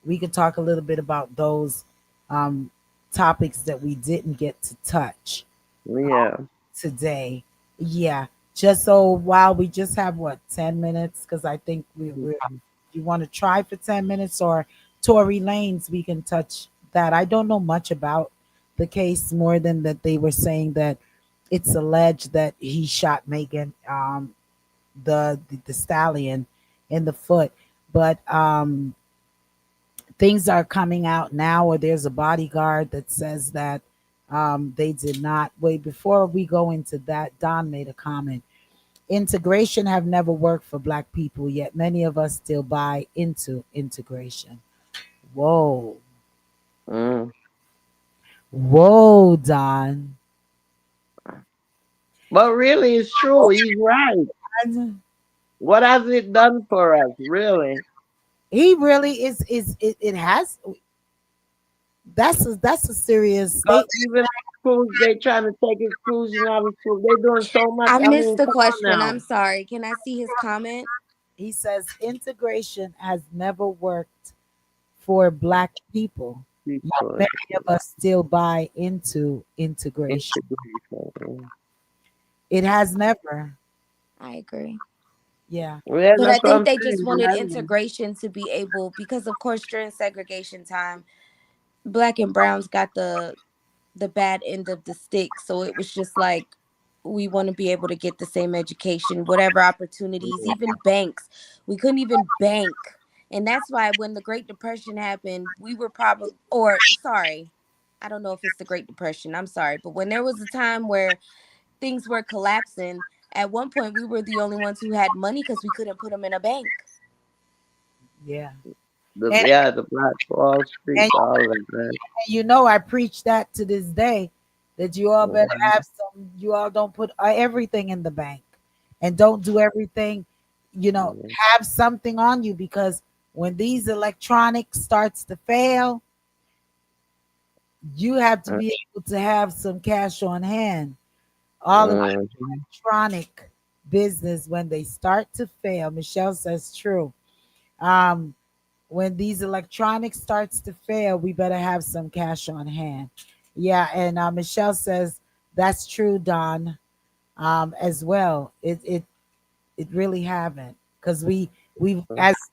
we could talk a little bit about those um, topics that we didn't get to touch yeah. today. Yeah, just so while we just have what 10 minutes, because I think we you want to try for 10 minutes or Tory Lanes, we can touch that. I don't know much about the case more than that they were saying that it's alleged that he shot Megan, the stallion, in the foot, but things are coming out now, or there's a bodyguard that says that they did not. Wait, before we go into that, Don made a comment. Integration have never worked for Black people, yet many of us still buy into integration. Whoa, Mm. whoa, Don. But really, it's true. He's right. And What has it done for us, really? he really is it has that's a serious Because statement. even schools, they trying to take exclusion out of school. They doing so much. I I missed mean, the come on question. now, I'm sorry. Can I see his comment? He says integration has never worked for Black people, yet people. many of us still buy into integration. Integration. It has never. I agree. Yeah. Yeah, But I that's what think I'm they just saying. wanted integration to be able, because of course during segregation time, black and browns got the bad end of the stick. So it was just like we want to be able to get the same education, whatever opportunities, even banks. We couldn't even bank. And that's why when the Great Depression happened, we were probably, or sorry, I don't know if it's the Great Depression. I'm sorry. But when there was a time where things were collapsing, at one point we were the only ones who had money because we couldn't put them in a bank. Yeah. The And, yeah, the Black Wall Street, and all of that, man. you know, I preach that to this day that you all better Mhm. have some, you all don't put everything in the bank and don't do everything, Mhm. have something on you because when these electronics starts to fail, you have to be able to have some cash on hand. All of the Mhm. electronic business, when they start to fail, Michelle says true. Um, when these electronics starts to fail, we better have some cash on hand. Yeah, and Michelle says that's true, Don. As well, it really haven't because we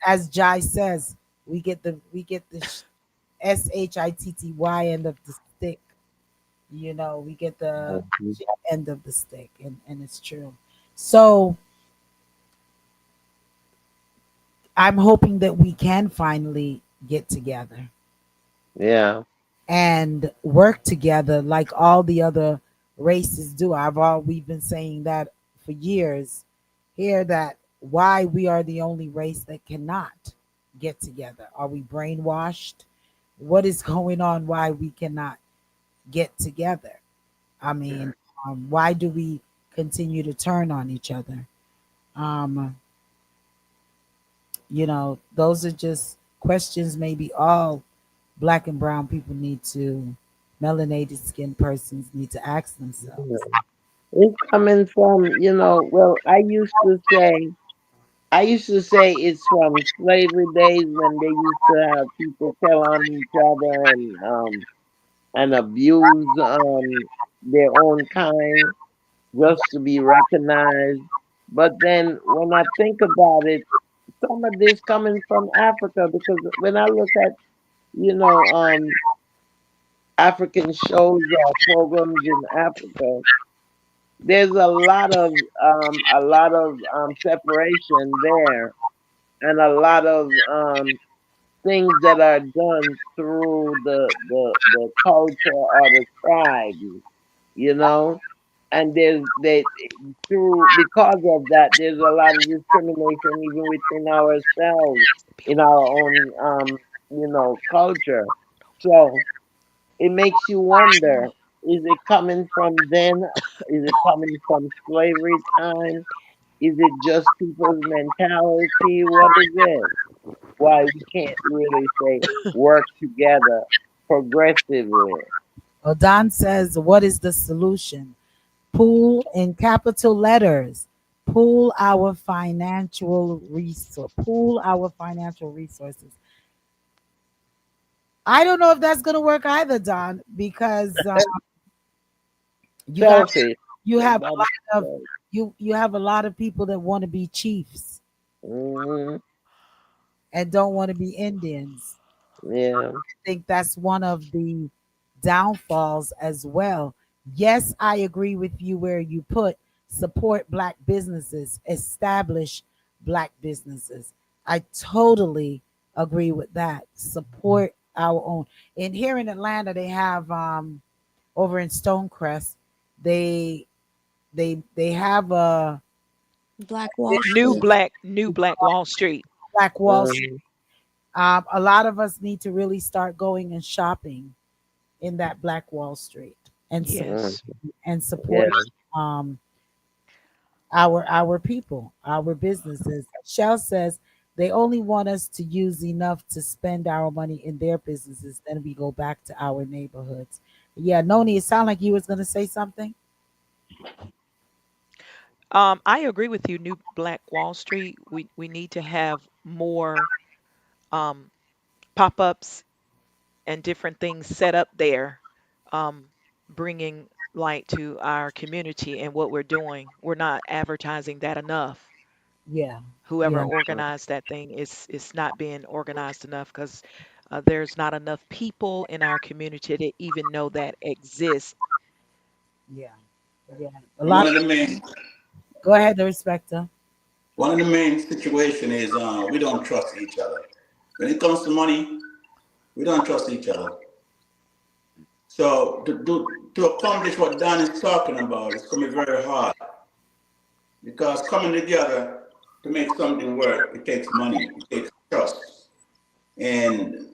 as Jai says we get the SHITTY end of the stick. We get the Mhm. end of the stick, and it's true. So I'm hoping that we can finally get together Yeah. and work together like all the other races do. We've been saying that for years here, that why we are the only race that cannot get together. Are we brainwashed? What is going on? Why we cannot get together? I mean, why do we continue to turn on each other? Um, those are just questions maybe all Black and brown people need to, melanated skinned persons need to ask Yeah. themselves. It's coming from, well, I used to say it's from slavery days when they used to have people tell on each other and abuse their own kind just to be recognized. But then when I think about it, some of this coming from Africa because when I look at, you know, African shows or programs in Africa, there's a lot of separation there and a lot of things that are done through the culture or the tribes. you know. And through because of that, there's a lot of discrimination even within ourselves in our own culture. So it makes you wonder: is it coming from then? Is it coming from slavery time? Is it just people's mentality? What is it? Why we can't really say work together progressively? Well, Don says, what is the solution? Pool in capital letters. Pool our financial resources. I don't know if that's going to work either, Don, because you got Selfish. you have a Everybody lot of says. you have a lot of people that want to be chiefs Mm, and don't want to be Indians. yeah. Think that's one of the downfalls as well. Yes, I agree with you where you put support black businesses, establish black businesses. I totally agree with that. Support our own. And here in Atlanta, they have over in Stonecrest, they they have a Black Wall New Street. black, new black Wall Street. Black Wall Street. Mm, A lot of us need to really start going and shopping in that Black Wall Street and mm, Yes. support yeah. um, our people, our businesses. Shell says they only want us to use enough to spend our money in their businesses. Then we go back to our neighborhoods. Yeah, Noni, it sounded like you was gonna say something. I agree with you. New Black Wall Street. We need to have more um, pop-ups and different things set up there, um, bringing light to our community and what we're doing. We're not advertising that enough. Yeah, Whoever yeah, organized that thing is not being organized enough because there's not enough people in our community to even know that exists. yeah, yeah. A And lot. one of the main Go ahead, the respecter. one of the main situation is we don't trust each other. When it comes to money, we don't trust each other. So to accomplish what Dan is talking about, it's going to be very hard because coming together to make something work, it takes money, it takes trust, and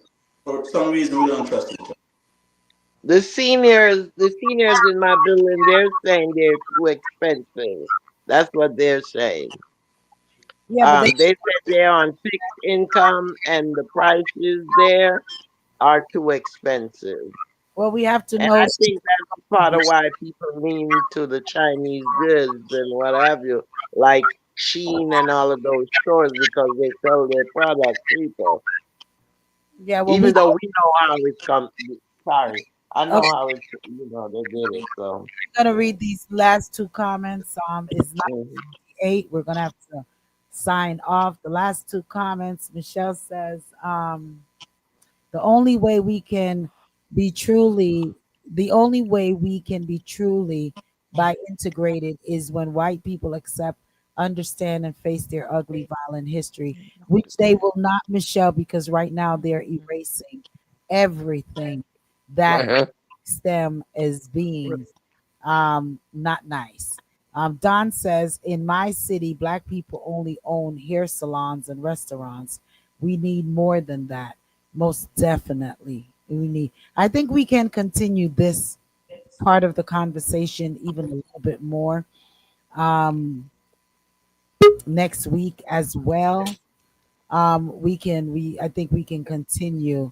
for some reason we don't trust each other. The seniors in my building, they're saying they're too expensive. That's what they're saying. Yeah, but they They said they're on fixed income and the prices there are too expensive. well, we have to And know. I think that's part of why people lean to the Chinese goods and what have you, like Sheen and all of those stores because they sell their product cheaper. Yeah, well, we Even though we know how it comes. Sorry, I know okay. how it. They did it. So We're gonna read these last two comments. It's mhm. 9:58. We're gonna have to sign off. The last two comments. Michelle says, the only way we can be truly the only way we can be truly by integrated is when white people accept, understand, and face their ugly violent history, Yeah, you don't which they understand. will not, Michelle, because right now they're Mhm. erasing everything that makes them as Re- beings not nice. Don says, in my city, black people only own hair salons and restaurants. We need more than that. Most definitely. We need, I think we can continue this part of the conversation even a little bit more next week as well. We I think we can continue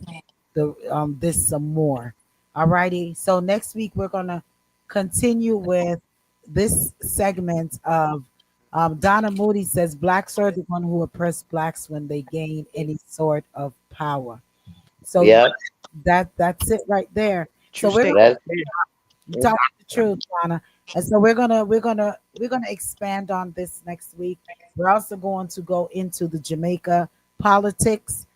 the this some more. Alrighty. So next week we're gonna continue with this segment of Donna Moody says blacks are the one who oppress blacks when they gain any sort of power. So Yep, that's it right there. True So we're statement. that's it. you talking the truth, Donna. And so we're gonna expand on this next week. We're also going to go into the Jamaica politics.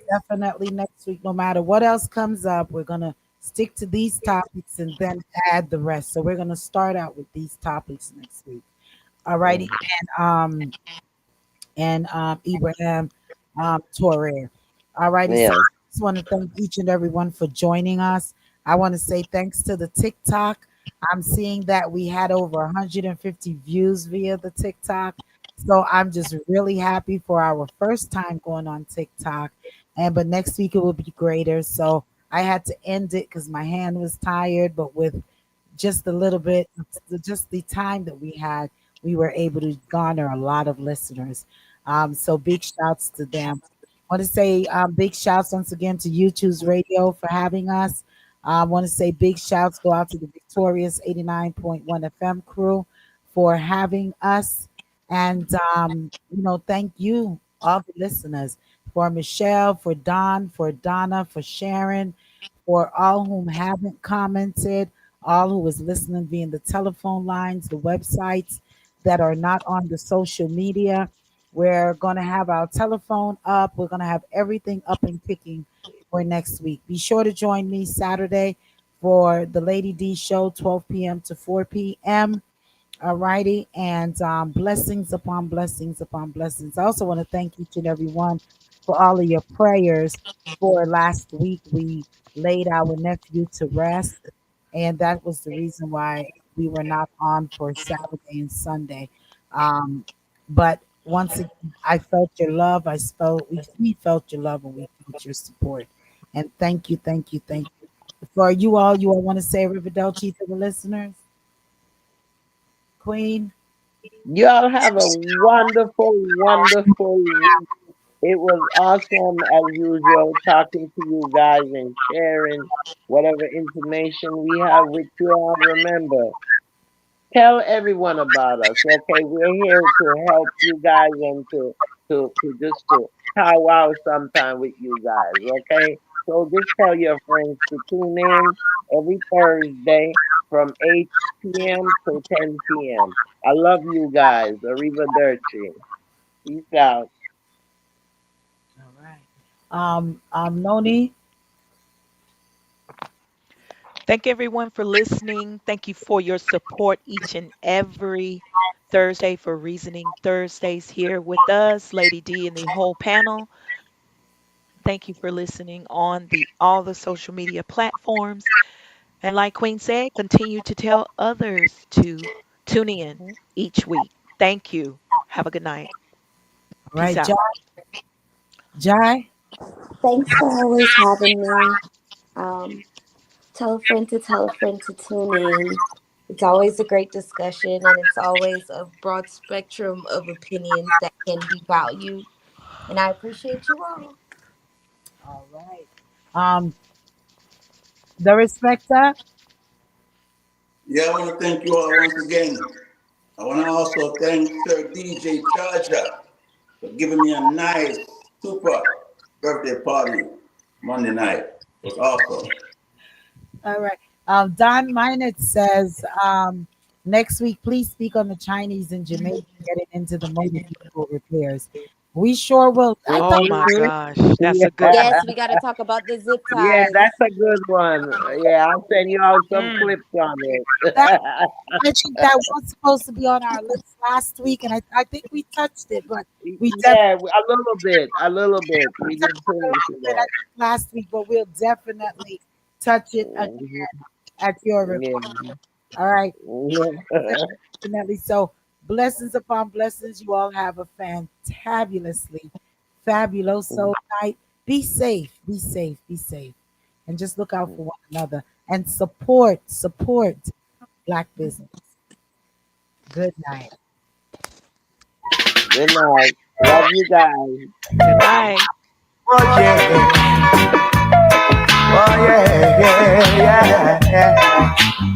Definitely next week, no matter what else comes up, we're gonna stick to these topics and then add the rest. So we're gonna start out with these topics next week. Alrighty, Mhm. and Ibrahim Torre. Alrighty, so Yeah, I just want to thank each and everyone for joining us. I want to say thanks to the TikTok. I'm seeing that we had over 150 views via the TikTok. So I'm just really happy for our first time going on TikTok. And but next week it will be greater. So I had to end it because my hand was tired, but with just a little bit, just the time that we had, we were able to garner a lot of listeners. So big shouts to them. I want to say big shouts once again to YouTube's Radio for having us. I want to say big shouts go out to the Victorious 89.1 FM crew for having us. And, thank you, all the listeners, for Michelle, for Don, for Donna, for Sharon, for all whom haven't commented, all who is listening via the telephone lines, the websites that are not on the social media. We're going to have our telephone up. We're going to have everything up and kicking for next week. Be sure to join me Saturday for the Lady D show, 12 p.m. to 4 p.m. All righty. And blessings upon blessings upon blessings. I also want to thank each and every one for all of your prayers. For last week, we laid our nephew to rest. And that was the reason why we were not on for Saturday and Sunday. Um, but once again, I felt your love. We felt your love and we felt your support. And thank you, thank you, thank you. For you all want to say Riverdelchi to the listeners? Queen? Y'all have a wonderful, wonderful week. It was awesome as usual talking to you guys and sharing whatever information we have with you all. Remember, tell everyone about us. Okay, we're here to help you guys and to just to powwow sometime with you guys. Okay, so just tell your friends to tune in every Thursday from 8 p.m. to 10 p.m. I love you guys. Arrivederci. Peace out. All right. Noni. Thank everyone for listening. Thank you for your support each and every Thursday for Reasoning Thursdays here with us, Lady D and the whole panel. Thank you for listening on the all the social media platforms. And like Queen said, continue to tell others to tune in each week. Thank you. Have a good night. All Peace right, Jai. out. Jai. Thanks for always having me. Um, Tell a friend to tell a friend to tune in. It's always a great discussion, and it's always a broad spectrum of opinions that can be valued. And I appreciate you all. All right. Um, the respecter. Yeah, I want to thank you all once again. I want to also thank Sir DJ Charger for giving me a nice, super birthday party Monday night. It was awesome. All right. Don Minot says next week, please speak on the Chinese and Jamaican getting into the motor vehicle repairs. We sure will. I thought Oh my Mhm. gosh, that's a good Yeah, Yes, one. we got to talk about the zip yeah, ties. that's a good one. Yeah, I'll send you all some Mm. clips on it. that I think that was supposed to be on our list last week, and I think we touched it, but we definitely Yeah, a little bit, a little bit. We did touched it a finish little it bit, I up. think, last week, but we'll definitely touch it again Mhm. at your request. Yeah. All right. Mhm. Definitely. So, blessings upon blessings. You all have a fantabulously fabuloso night. Be safe. Be safe. Be safe. And just look out for one another and support Black business. Good night. Good night. Love you guys. Good night. Oh yeah, oh yeah, yeah, yeah, yeah.